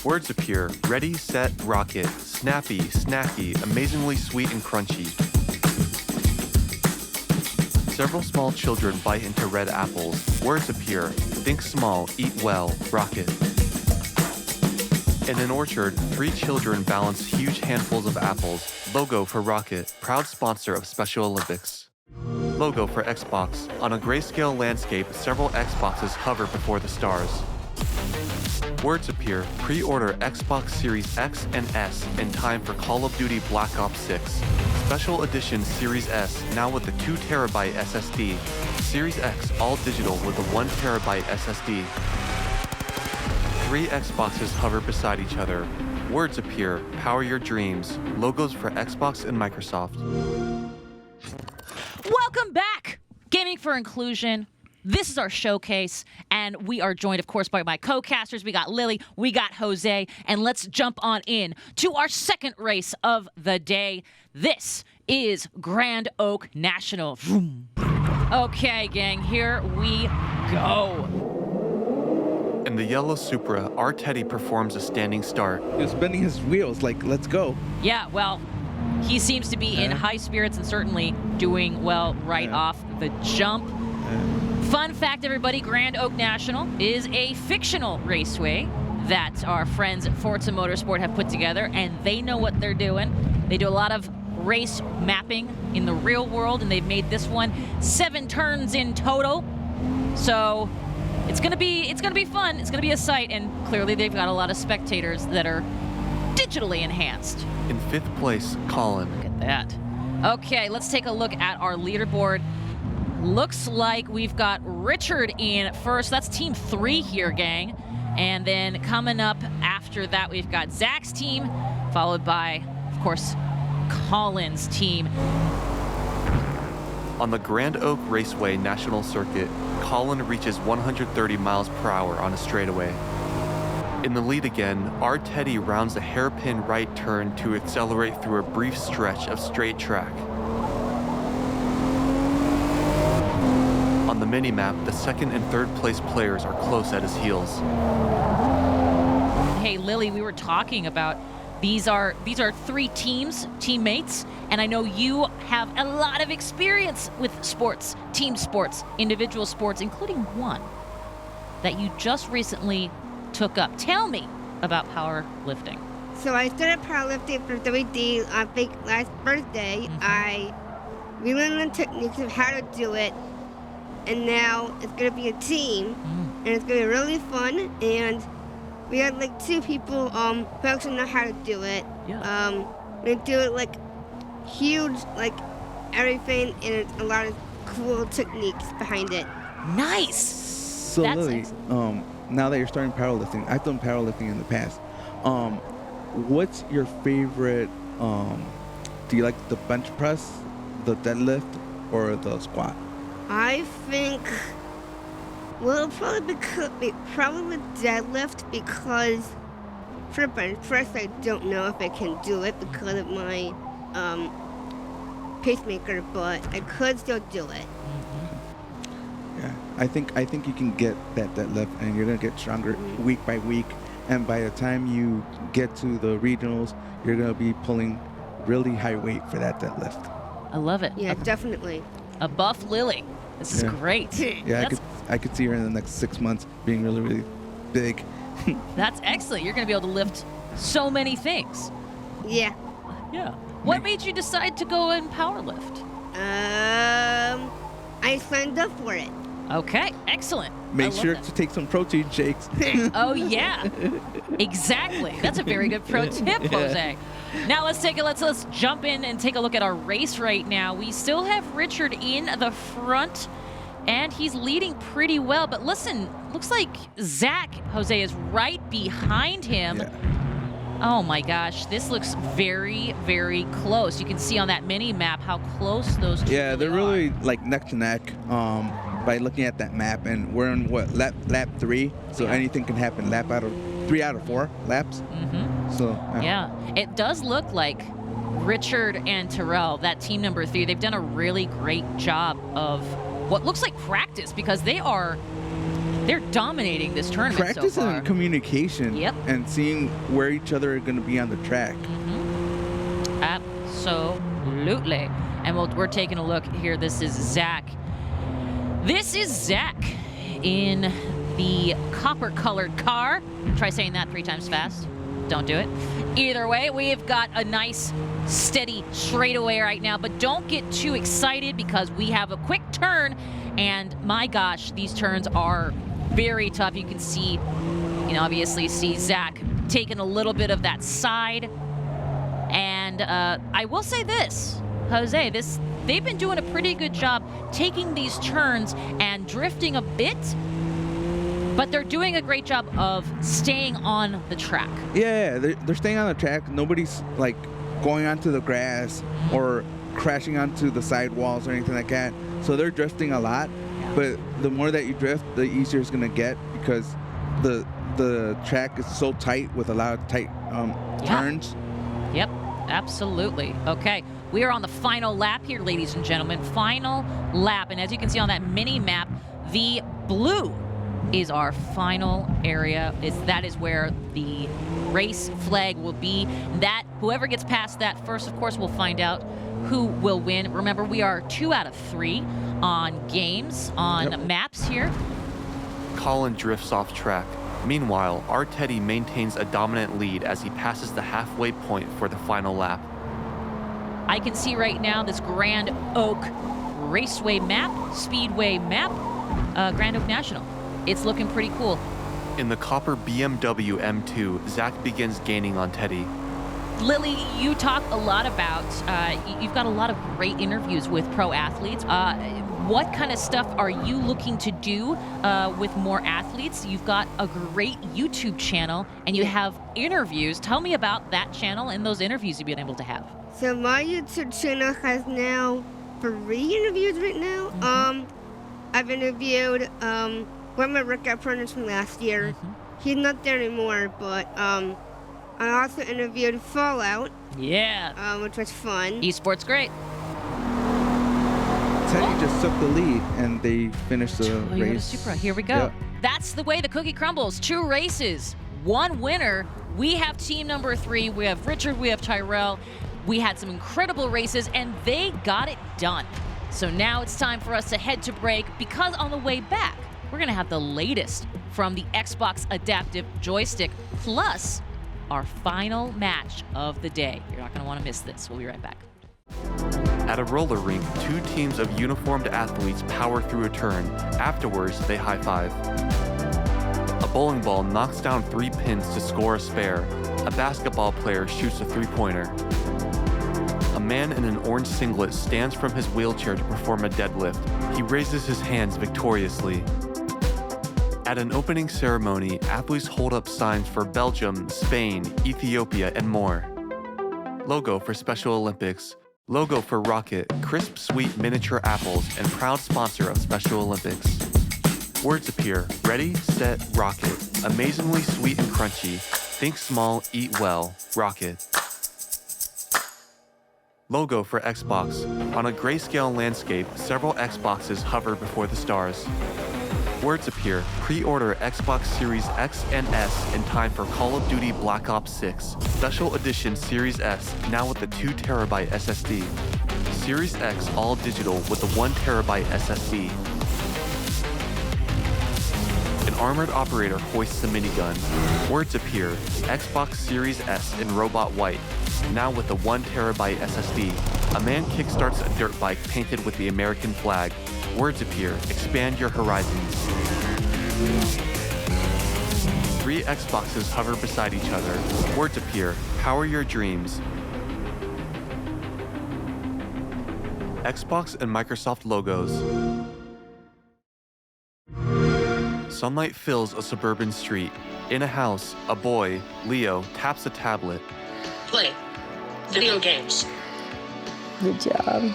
Words appear: ready, set, rocket, snappy, snacky, amazingly sweet and crunchy. Several small children bite into red apples. Words appear: think small, eat well, rocket. In an orchard, 3 children balance huge handfuls of apples. Logo for Rocket, proud sponsor of Special Olympics. Logo for Xbox. On a grayscale landscape, several Xboxes hover before the stars. Words appear: pre-order Xbox Series X and S in time for Call of Duty Black Ops 6. Special edition Series S, now with a 2 terabyte SSD. Series X, all digital with a 1 terabyte SSD. 3 Xboxes hover beside each other. Words appear: power your dreams. Logos for Xbox and Microsoft. Welcome back, Gaming for Inclusion. This is our showcase, and we are joined, of course, by my co-casters. We got Lily, we got Jose, and let's jump on in to our second race of the day. This is Grand Oak National. Vroom. Okay, gang, here we go. In the yellow Supra, our Teddy performs a standing start. He was bending his wheels like, let's go. Yeah, well, he seems to be in high spirits and certainly doing well right off the jump. Fun fact, everybody, Grand Oak National is a fictional raceway that our friends at Forza Motorsport have put together, and they know what they're doing. They do a lot of race mapping in the real world, and they've made this one 7 turns in total. So it's gonna be fun. It's gonna be a sight, and clearly they've got a lot of spectators that are digitally enhanced. In 5th place, Colin. Look at that. Okay, let's take a look at our leaderboard. Looks like we've got Richard in first. That's Team 3 here, gang. And then coming up after that, we've got Zach's team, followed by, of course, Colin's team. On the Grand Oak Raceway National Circuit, Colin reaches 130 miles per hour on a straightaway. In the lead again, our Teddy rounds a hairpin right turn to accelerate through a brief stretch of straight track. On the mini-map, the 2nd and 3rd place players are close at his heels. Hey, Lily, we were talking about These are 3 teammates, and I know you have a lot of experience with sports, team sports, individual sports, including one that you just recently took up. Tell me about powerlifting. So I started powerlifting for 3D I think last birthday. I relearned the techniques of how to do it, and now it's gonna be a team, and it's gonna be really fun. And we had like 2 people who actually know how to do it. Yeah. They do it like huge, like everything, and it's a lot of cool techniques behind it. Nice. So Lily, now that you're starting powerlifting, I've done powerlifting in the past. What's your favorite? Do you like the bench press, the deadlift, or the squat? I think, well, probably deadlift, because for bench press, I don't know if I can do it because of my pacemaker, but I could still do it. Yeah, I think you can get that deadlift, and you're gonna get stronger week by week. And by the time you get to the regionals, you're gonna be pulling really high weight for that deadlift. I love it. Yeah, definitely. A buff Lily. This is great. Yeah, I could see her in the next 6 months being really, really big. That's excellent. You're going to be able to lift so many things. Yeah. Yeah. What made you decide to go and powerlift? I signed up for it. Okay, excellent. Make sure to take some protein shakes. Oh, yeah. Exactly. That's a very good pro tip, Jose. Now let's jump in and take a look at our race right now. We still have Richard in the front, and he's leading pretty well. But listen, looks like Zach, Jose, is right behind him. Yeah. Oh my gosh, this looks very, very close. You can see on that mini map how close those two Yeah, they're really like neck to neck. By looking at that map, and we're in lap 3, so anything can happen. 3 out of 4 laps. So yeah, it does look like Richard and Terrell, that team number 3, they've done a really great job of what looks like practice, because they're dominating this tournament. Practice so far. and communication. Yep. And seeing where each other are going to be on the track. Absolutely. And we're taking a look here. This is Zach. This is Zach in the copper-colored car. Try saying that 3 times fast. Don't do it. Either way, we've got a nice, steady straightaway right now, but don't get too excited because we have a quick turn, and my gosh, these turns are very tough. You can see, obviously see Zach taking a little bit of that side, and I will say this, Jose, they've been doing a pretty good job taking these turns and drifting a bit, but they're doing a great job of staying on the track. Yeah, they're staying on the track. Nobody's like going onto the grass or crashing onto the sidewalls or anything like that. So they're drifting a lot, but the more that you drift, the easier it's gonna get, because the track is so tight with a lot of tight turns. Yep, absolutely. Okay. We are on the final lap here, ladies and gentlemen. Final lap. And as you can see on that mini map, the blue is our final area. That is where the race flag will be. That whoever gets past that first, of course, we'll find out who will win. Remember, we are 2 out of 3 on games, on maps here. Colin drifts off track. Meanwhile, our Teddy maintains a dominant lead as he passes the halfway point for the final lap. I can see right now this Grand Oak Raceway map, Speedway map, Grand Oak National. It's looking pretty cool. In the copper BMW M2, Zach begins gaining on Teddy. Lily, you talk a lot about, you've got a lot of great interviews with pro athletes. What kind of stuff are you looking to do with more athletes? You've got a great YouTube channel, and you have interviews. Tell me about that channel and those interviews you've been able to have. So my YouTube channel has now 3 interviews right now. I've interviewed one of my workout partners from last year. He's not there anymore, but I also interviewed Fallout. Yeah. Which was fun. Esports great. Teddy just took the lead, and they finished the race. Supra. Here we go. Yep. That's the way the cookie crumbles. 2 races, 1 winner. we have team number 3. We have Richard, we have Tyrell. We had some incredible races, and they got it done. So now it's time for us to head to break, because on the way back, we're going to have the latest from the Xbox Adaptive Joystick, plus our final match of the day. You're not going to want to miss this. We'll be right back. At a roller rink, 2 teams of uniformed athletes power through a turn. Afterwards, they high-five. A bowling ball knocks down 3 pins to score a spare. A basketball player shoots a 3-pointer. A man in an orange singlet stands from his wheelchair to perform a deadlift. He raises his hands victoriously. At an opening ceremony, athletes hold up signs for Belgium, Spain, Ethiopia, and more. Logo for Special Olympics. Logo for Rocket, crisp, sweet miniature apples, and proud sponsor of Special Olympics. Words appear. Ready, set, Rocket. Amazingly sweet and crunchy. Think small, eat well. Rocket. Logo for Xbox. On a grayscale landscape, several Xboxes hover before the stars. Words appear. Pre-order Xbox Series X and S in time for Call of Duty Black Ops 6. Special Edition Series S, now with the 2TB SSD. Series X all digital with the 1TB SSD. An armored operator hoists a minigun. Words appear. Xbox Series S in Robot White, now with the 1TB SSD. A man kickstarts a dirt bike painted with the American flag. Words appear. Expand your horizons. 3 Xboxes hover beside each other. Words appear. Power your dreams. Xbox and Microsoft logos. Sunlight fills a suburban street. In a house, a boy, Leo, taps a tablet. Play video games. Good job.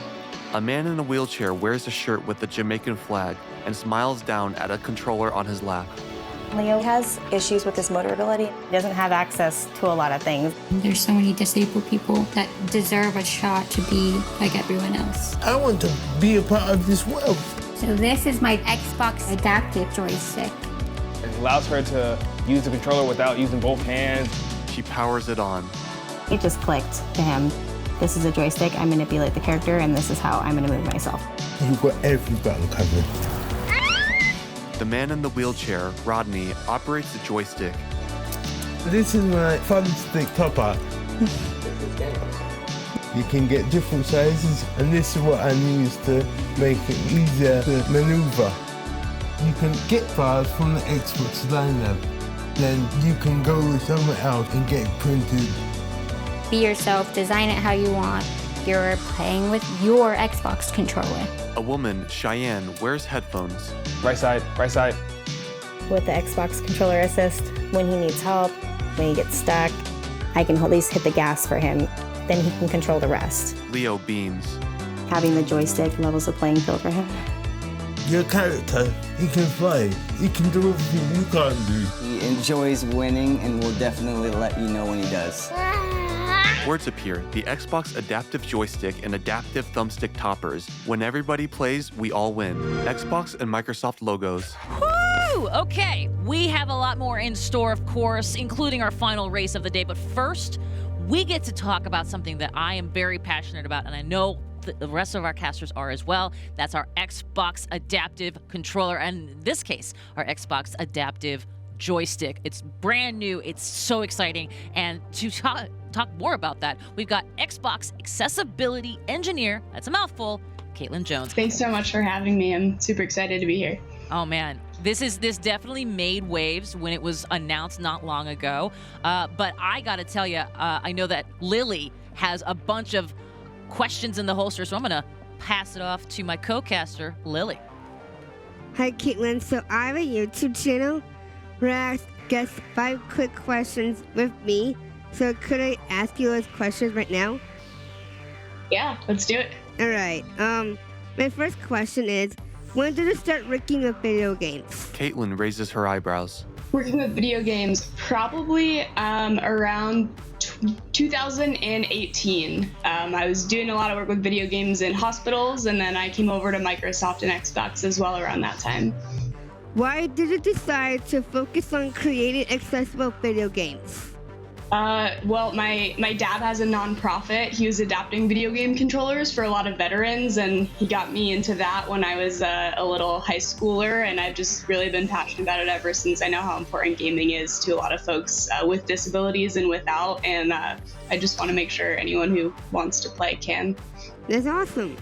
A man in a wheelchair wears a shirt with the Jamaican flag and smiles down at a controller on his lap. Leo has issues with his motor ability. He doesn't have access to a lot of things. There's so many disabled people that deserve a shot to be like everyone else. I want to be a part of this world. So this is my Xbox Adaptive Joystick. It allows her to use the controller without using both hands. She powers it on. It just clicked to him. This is a joystick, I manipulate the character, and this is how I'm gonna move myself. You've got every button covered. The man in the wheelchair, Rodney, operates the joystick. This is my thumbstick topper. You can get different sizes, and this is what I use to make it easier to maneuver. You can get files from the Xbox lineup. Then you can go somewhere else and get it printed. Be yourself, design it how you want. You're playing with your Xbox controller. A woman, Cheyenne, wears headphones. Right side, right side. With the Xbox controller assist, when he needs help, when he gets stuck, I can at least hit the gas for him. Then he can control the rest. Leo beams. Having the joystick levels the playing field for him. Your character, he can fly. He can do everything you can't do. He enjoys winning and will definitely let you know when he does. Words appear. The Xbox Adaptive Joystick and Adaptive Thumbstick toppers. When everybody plays, we all win. Xbox and Microsoft logos. Woo! Okay, we have a lot more in store, of course, including our final race of the day. But first, we get to talk about something that I am very passionate about, and I know the rest of our casters are as well. That's our Xbox Adaptive Controller, and in this case, our Xbox Adaptive Joystick. It's brand new. It's so exciting. And to talk more about that, we've got Xbox Accessibility Engineer, that's a mouthful, Caitlin Jones. Thanks so much for having me. I'm super excited to be here. Oh man, this definitely made waves when it was announced not long ago. But I gotta tell you, I know that Lily has a bunch of questions in the holster, so I'm gonna pass it off to my co-caster, Lily. Hi, Caitlin. So I have a YouTube channel where I ask guests 5 quick questions with me. So could I ask you those questions right now? Yeah, let's do it. All right. My first question is, when did you start working with video games? Caitlin raises her eyebrows. Working with video games, probably around 2018. I was doing a lot of work with video games in hospitals, and then I came over to Microsoft and Xbox as well around that time. Why did you decide to focus on creating accessible video games? Well, my dad has a nonprofit. He was adapting video game controllers for a lot of veterans, and he got me into that when I was a little high schooler, and I've just really been passionate about it ever since. I know how important gaming is to a lot of folks with disabilities and without, and I just want to make sure anyone who wants to play can. That's awesome.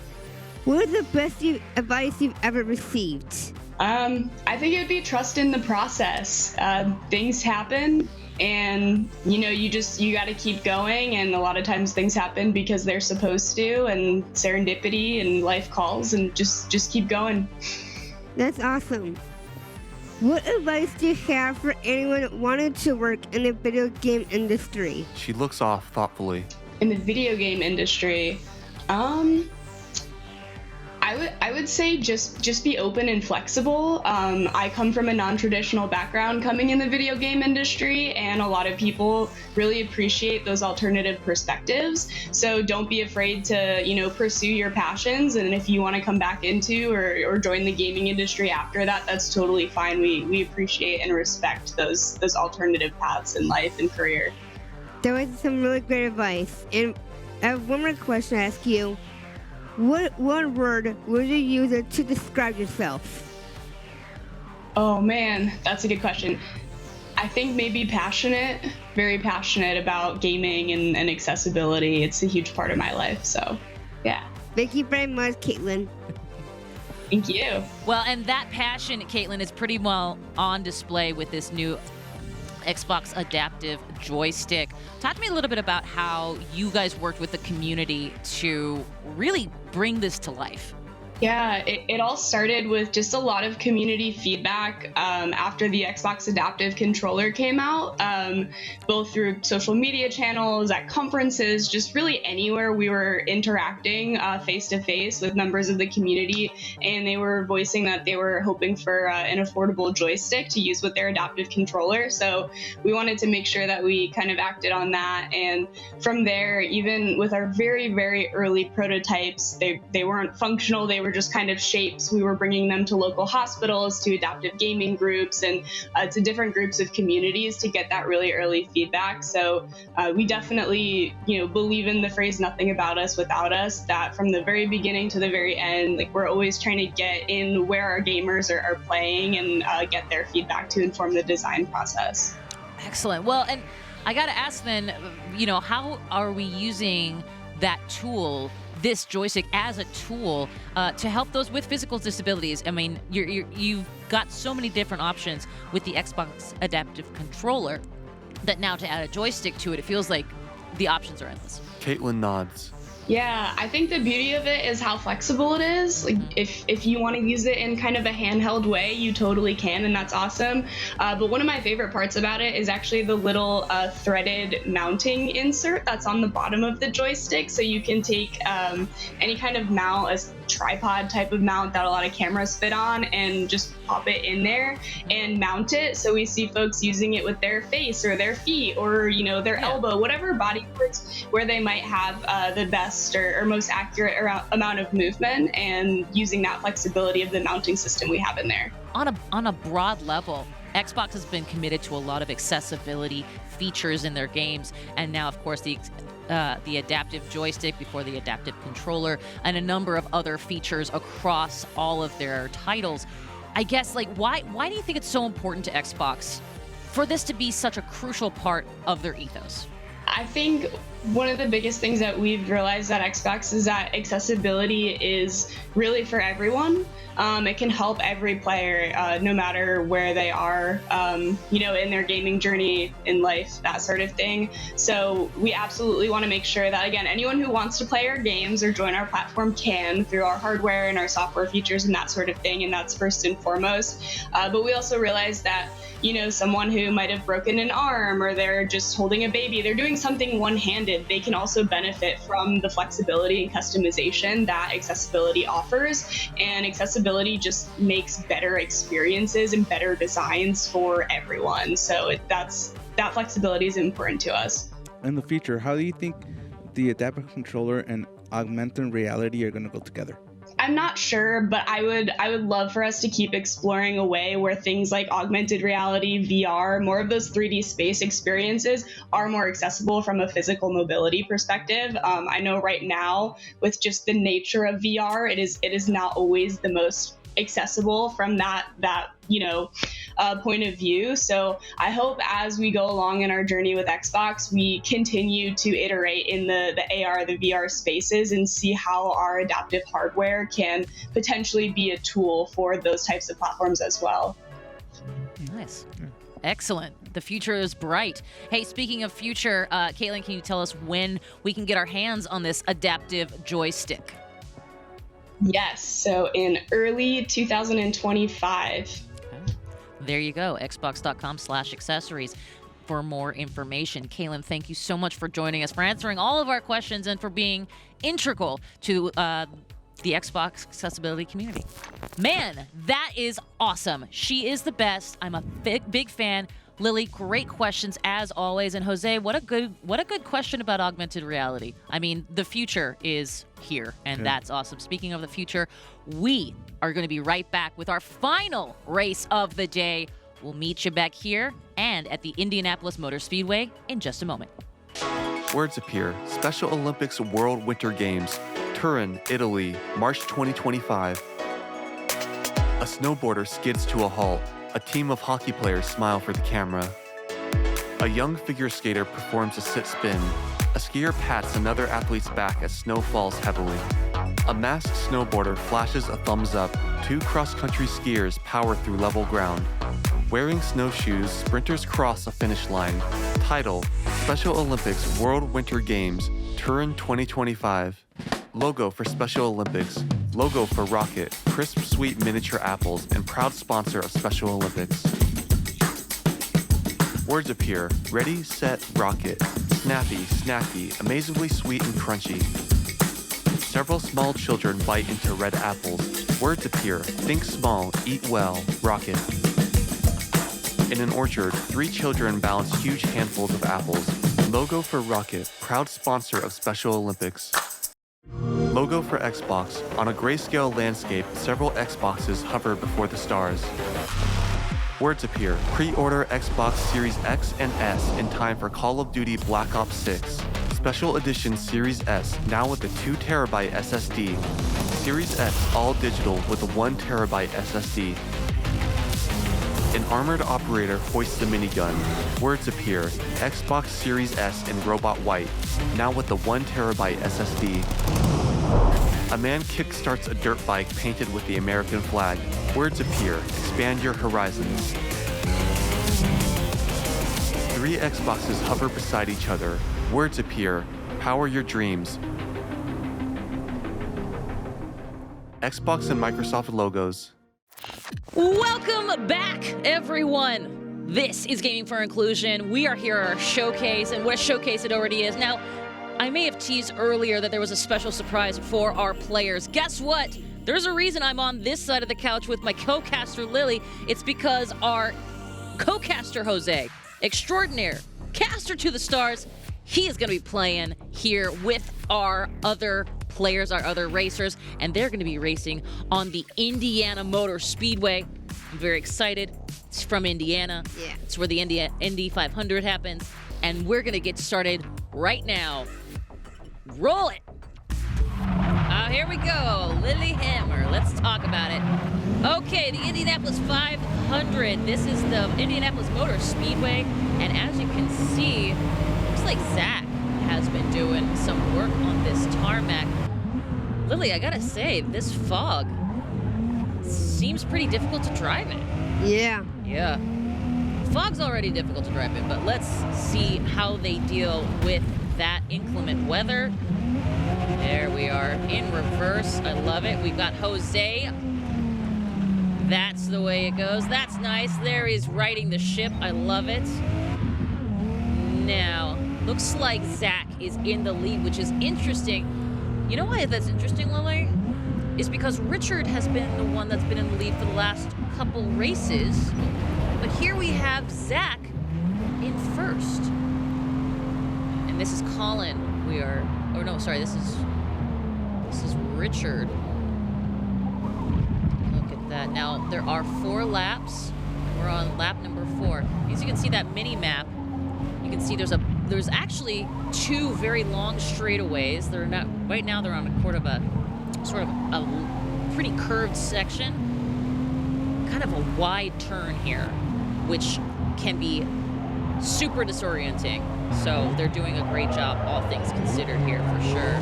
What is the best advice you've ever received? I think it would be trust in the process. Things happen, and you got to keep going, and a lot of times things happen because they're supposed to, and serendipity and life calls, and just keep going. That's awesome. What advice do you have for anyone that wanted to work in the video game industry? She looks off thoughtfully. In the video game industry, I would say just be open and flexible. I come from a non-traditional background coming in the video game industry, and a lot of people really appreciate those alternative perspectives. So don't be afraid to, pursue your passions. And if you want to come back into or join the gaming industry after that, that's totally fine. We appreciate and respect those alternative paths in life and career. That was some really great advice. And I have one more question to ask you. What one word would you use to describe yourself? Oh man, that's a good question. I think maybe passionate, very passionate about gaming and accessibility. It's a huge part of my life, so yeah. Thank you very much, Caitlin. Thank you. Well, and that passion, Caitlin, is pretty well on display with this new Xbox Adaptive Joystick. Talk to me a little bit about how you guys worked with the community to really bring this to life. Yeah, it all started with just a lot of community feedback after the Xbox Adaptive Controller came out, both through social media channels, at conferences, just really anywhere we were interacting face-to-face with members of the community, and they were voicing that they were hoping for an affordable joystick to use with their adaptive controller. So we wanted to make sure that we kind of acted on that, and from there, even with our very, very early prototypes, they weren't functional, they were just kind of shapes. We were bringing them to local hospitals, to adaptive gaming groups, and to different groups of communities to get that really early feedback. So we definitely, believe in the phrase "nothing about us without us." That from the very beginning to the very end, like we're always trying to get in where our gamers are playing and get their feedback to inform the design process. Excellent. Well, and I got to ask then, how are we using that tool, this joystick, as a tool to help those with physical disabilities? I mean, you've got so many different options with the Xbox Adaptive Controller that now to add a joystick to it, it feels like the options are endless. Caitlin nods. Yeah, I think the beauty of it is how flexible it is. Like if you want to use it in kind of a handheld way, you totally can, and that's awesome. But one of my favorite parts about it is actually the little threaded mounting insert that's on the bottom of the joystick. So you can take any kind of mount, a tripod type of mount that a lot of cameras fit on, and just pop it in there and mount it. So we see folks using it with their face or their feet or their elbow, whatever body parts where they might have the best or most accurate amount of movement, and using that flexibility of the mounting system we have in there. On a broad level, Xbox has been committed to a lot of accessibility features in their games, and now, of course, the adaptive joystick before the adaptive controller, and a number of other features across all of their titles. I guess, why do you think it's so important to Xbox for this to be such a crucial part of their ethos? I think one of the biggest things that we've realized at Xbox is that accessibility is really for everyone. It can help every player, no matter where they are, in their gaming journey in life, that sort of thing. So we absolutely want to make sure that, again, anyone who wants to play our games or join our platform can, through our hardware and our software features and that sort of thing, and that's first and foremost. But we also realize that someone who might have broken an arm, or they're just holding a baby, they're doing something one-handed, they can also benefit from the flexibility and customization that accessibility offers. And accessibility just makes better experiences and better designs for everyone. So that flexibility is important to us. In the future, how do you think the adaptive controller and augmented reality are going to go together? I'm not sure, but I would love for us to keep exploring a way where things like augmented reality, VR, more of those 3D space experiences are more accessible from a physical mobility perspective. I know right now with just the nature of VR, it is not always the most accessible from that point of view. So I hope as we go along in our journey with Xbox, we continue to iterate in the AR, the VR spaces, and see how our adaptive hardware can potentially be a tool for those types of platforms as well. Nice. Excellent. The future is bright. Hey, speaking of future, Caitlin, can you tell us when we can get our hands on this adaptive joystick? Yes, so in early 2025. There you go, xbox.com/accessories for more information. Caitlin, thank you so much for joining us, for answering all of our questions, and for being integral to the Xbox accessibility community. Man, that is awesome. She is the best. I'm a big fan. Lily, great questions as always. And Jose, what a good question about augmented reality. I mean, the future is here, and that's awesome. Speaking of the future, we are going to be right back with our final race of the day. We'll meet you back here and at the Indianapolis Motor Speedway in just a moment. Words appear. Special Olympics World Winter Games, Turin, Italy, March 2025. A snowboarder skids to a halt. A team of hockey players smile for the camera. A young figure skater performs a sit spin. A skier pats another athlete's back as snow falls heavily. A masked snowboarder flashes a thumbs up. Two cross-country skiers power through level ground. Wearing snowshoes, sprinters cross a finish line. Title: Special Olympics World Winter Games, Turin 2025. Logo for Special Olympics. Logo for Rocket, crisp sweet miniature apples, and proud sponsor of Special Olympics. Words appear. Ready, set, rocket. Snappy, snacky, amazingly sweet and crunchy. Several small children bite into red apples. Words appear. Think small, eat well, rocket. In an orchard, 3 children balance huge handfuls of apples. Logo for Rocket, proud sponsor of Special Olympics. Logo for Xbox. On a grayscale landscape, several Xboxes hover before the stars. Words appear. Pre-order Xbox Series X and S in time for Call of Duty Black Ops 6. Special Edition Series S, now with a 2TB SSD. Series X, all digital with a 1TB SSD. An armored operator hoists the minigun. Words appear. Xbox Series S in Robot White, now with the 1TB SSD. A man kickstarts a dirt bike painted with the American flag. Words appear. Expand your horizons. 3 Xboxes hover beside each other. Words appear. Power your dreams. Xbox and Microsoft logos. Welcome back, everyone. This is Gaming for Inclusion. We are here at our showcase, and what a showcase it already is. Now, I may have teased earlier that there was a special surprise for our players. Guess what? There's a reason I'm on this side of the couch with my co-caster, Lily. It's because our co-caster, Jose, extraordinaire, caster to the stars, he is going to be playing here with our other players, our other racers, and they're going to be racing on the Indiana Motor Speedway. I'm very excited. It's from Indiana. Yeah. It's where the Indy 500 happens, and we're going to get started right now. Roll it. Here we go. Lillehammer. Let's talk about it. Okay, the Indianapolis 500. This is the Indianapolis Motor Speedway, and as you can see, looks like Zach has been doing some work on this tarmac. Lily, I gotta say, this fog seems pretty difficult to drive in. Yeah. Yeah. Fog's already difficult to drive in, but let's see how they deal with that inclement weather. There we are in reverse. I love it. We've got Jose. That's the way it goes. That's nice. There he's righting the ship. I love it. Now, looks like Zach is in the lead, which is interesting. You know why that's interesting, Lily? Is because Richard has been the one that's been in the lead for the last couple races. But here we have Zach in first. And this is Colin. This is Richard. that. Now, there are 4 laps. We're on lap number 4. As you can see that mini map, you can see there's actually 2 very long straightaways. They're not right now. They're on a sort of a pretty curved section, kind of a wide turn here, which can be super disorienting. So they're doing a great job, all things considered here for sure.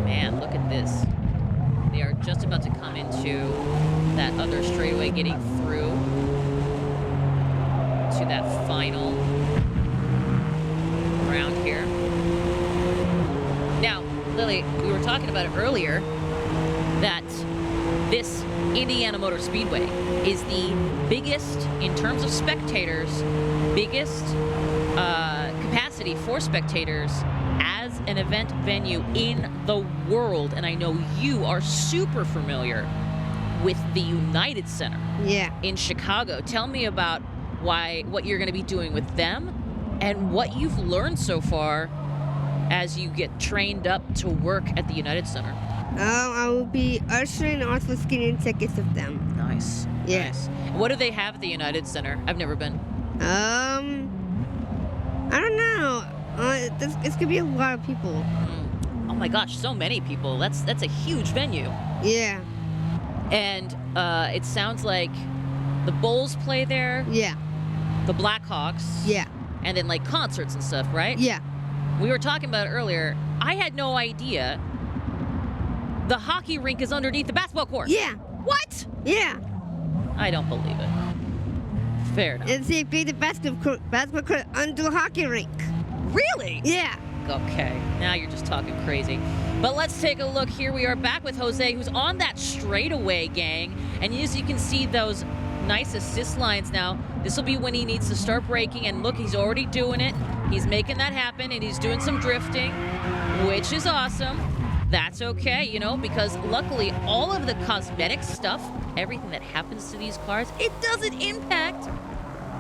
Man, look at this. They are just about to come into that other straightaway, getting through to that final round here. Now, Lily, we were talking about it earlier that this Indiana Motor Speedway is the biggest, in terms of spectators, biggest capacity for spectators as an event venue in the world. And I know you are super familiar with the United Center in Chicago. Tell me about what you're going to be doing with them and what you've learned so far as you get trained up to work at the United Center. I will be ushering and also scanning tickets with them. Nice. Yeah. Nice. What do they have at the United Center? I've never been. I don't know. It's gonna be a lot of people. Oh my gosh, so many people. That's a huge venue. Yeah. And it sounds like the Bulls play there. Yeah. The Blackhawks. Yeah. And then like concerts and stuff, right? Yeah. We were talking about it earlier. I had no idea the hockey rink is underneath the basketball court. Yeah. What? Yeah. I don't believe it. Fair enough. And see, the basketball court under the hockey rink. Really? Yeah. Okay, now you're just talking crazy. But let's take a look. Here we are back with Jose, who's on that straightaway, gang. And as you can see those nice assist lines now, this will be when he needs to start braking. And look, he's already doing it. He's making that happen, and he's doing some drifting, which is awesome. That's okay, you know, because luckily all of the cosmetic stuff, everything that happens to these cars, it doesn't impact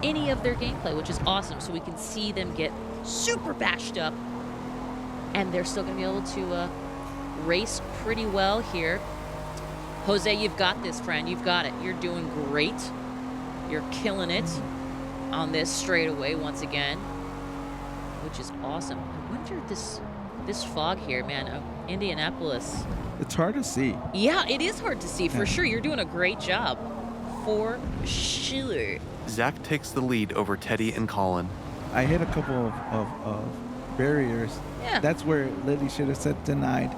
any of their gameplay, which is awesome. So we can see them get super bashed up, and they're still going to be able to race pretty well here. Jose, you've got this, friend. You've got it. You're doing great. You're killing it on this straightaway once again, which is awesome. I wonder if this fog here, man, Indianapolis. It's hard to see. Yeah, it is hard to see for sure. You're doing a great job for sure. Zach takes the lead over Teddy and Colin. I hit a couple of barriers. Yeah. That's where Lily should have said denied.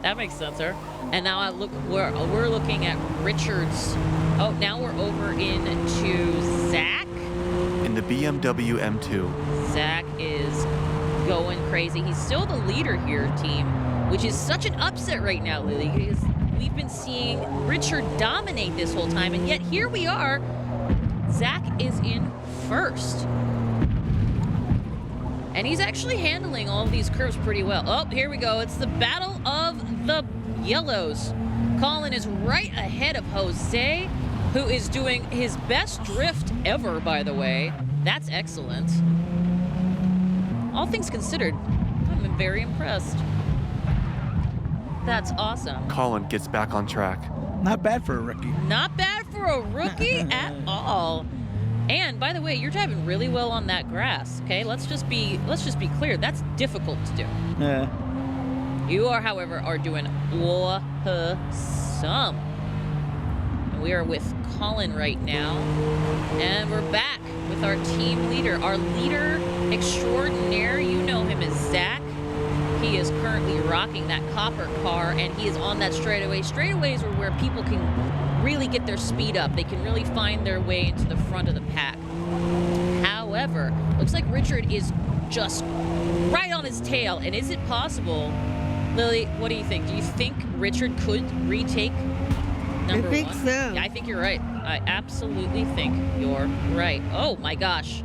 That makes sense, sir. And now we're looking at Richard's. Oh, now we're over into Zach. In the BMW M2. Zach is going crazy. He's still the leader here, team, which is such an upset right now, Lily, because we've been seeing Richard dominate this whole time, and yet here we are. Zach is in first. And he's actually handling all of these curves pretty well. Oh, here we go. It's the battle of the yellows. Colin is right ahead of Jose, who is doing his best drift ever, by the way. That's excellent. All things considered, I'm very impressed. That's awesome. Colin gets back on track. Not bad for a rookie. Not bad for a rookie at all. And by the way, you're driving really well on that grass. Okay, let's just be clear. That's difficult to do. Yeah. You are, however, are doing awesome. And we are with Colin right now, and we're back with our team leader, our leader extraordinaire. You know him as Zach. He is currently rocking that copper car, and he is on that straightaway. Straightaways are where people can really get their speed up. They can really find their way into the front of the pack. However, looks like Richard is just right on his tail. And is it possible, Lily, what do you think? Do you think Richard could retake number one? I think so. Yeah, I think you're right. I absolutely think you're right. Oh my gosh.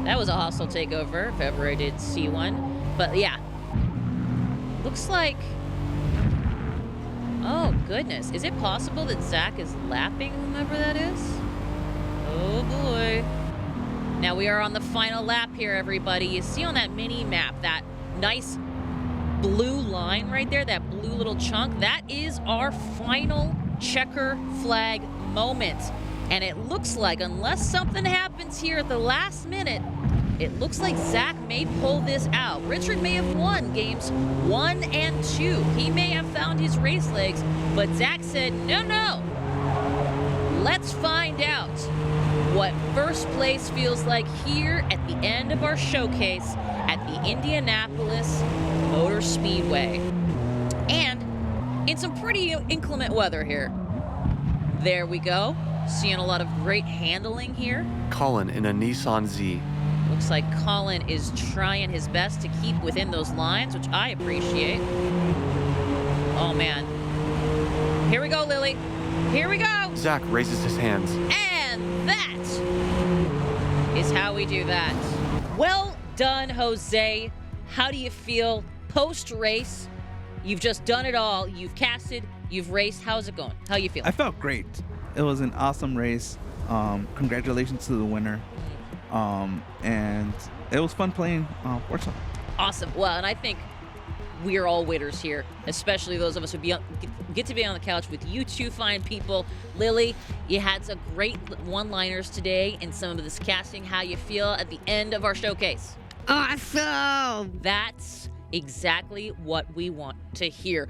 That was a hostile takeover, if ever I did see one. But yeah. Looks like... Oh, goodness. Is it possible that Zach is lapping whomever that is? Oh, boy. Now we are on the final lap here, everybody. You see on that mini map, that nice blue line right there, that blue little chunk, that is our final checker flag moment. And it looks like, unless something happens here at the last minute, it looks like Zach may pull this out. Richard may have won games 1 and 2. He may have found his race legs, but Zach said, no. Let's find out what first place feels like here at the end of our showcase at the Indianapolis Motor Speedway. And in some pretty inclement weather here. There we go. Seeing a lot of great handling here. Colin in a Nissan Z. Looks like Colin is trying his best to keep within those lines, which I appreciate. Oh, man. Here we go, Lily. Here we go. Zach raises his hands. And that is how we do that. Well done, Jose. How do you feel post-race? You've just done it all. You've casted, you've raced. How's it going? How you feeling? I felt great. It was an awesome race. Congratulations to the winner. And it was fun playing Forza. Awesome. Well, and I think we are all winners here, especially those of us who get to be on the couch with you two fine people. Lily, you had some great one-liners today in some of this casting. How you feel at the end of our showcase? Awesome! That's exactly what we want to hear.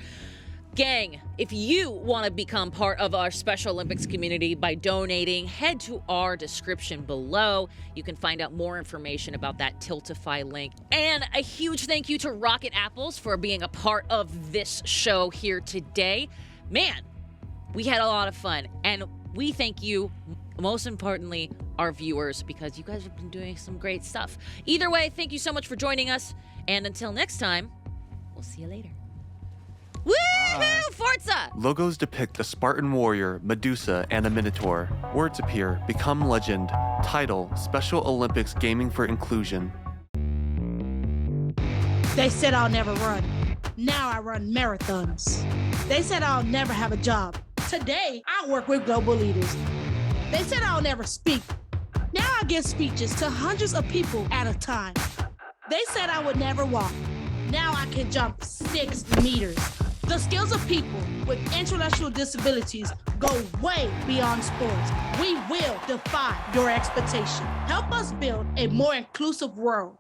Gang, if you want to become part of our Special Olympics community by donating, head to our description below. You can find out more information about that Tiltify link. And a huge thank you to Rocket Apples for being a part of this show here today. Man, we had a lot of fun. And we thank you, most importantly, our viewers, because you guys have been doing some great stuff. Either way, thank you so much for joining us. And until next time, we'll see you later. Woohoo! Forza! Logos depict a Spartan warrior, Medusa, and a Minotaur. Words appear, become legend. Title, Special Olympics Gaming for Inclusion. They said I'll never run. Now I run marathons. They said I'll never have a job. Today, I work with global leaders. They said I'll never speak. Now I give speeches to hundreds of people at a time. They said I would never walk. Now I can jump 6 meters. The skills of people with intellectual disabilities go way beyond sports. We will defy your expectation. Help us build a more inclusive world.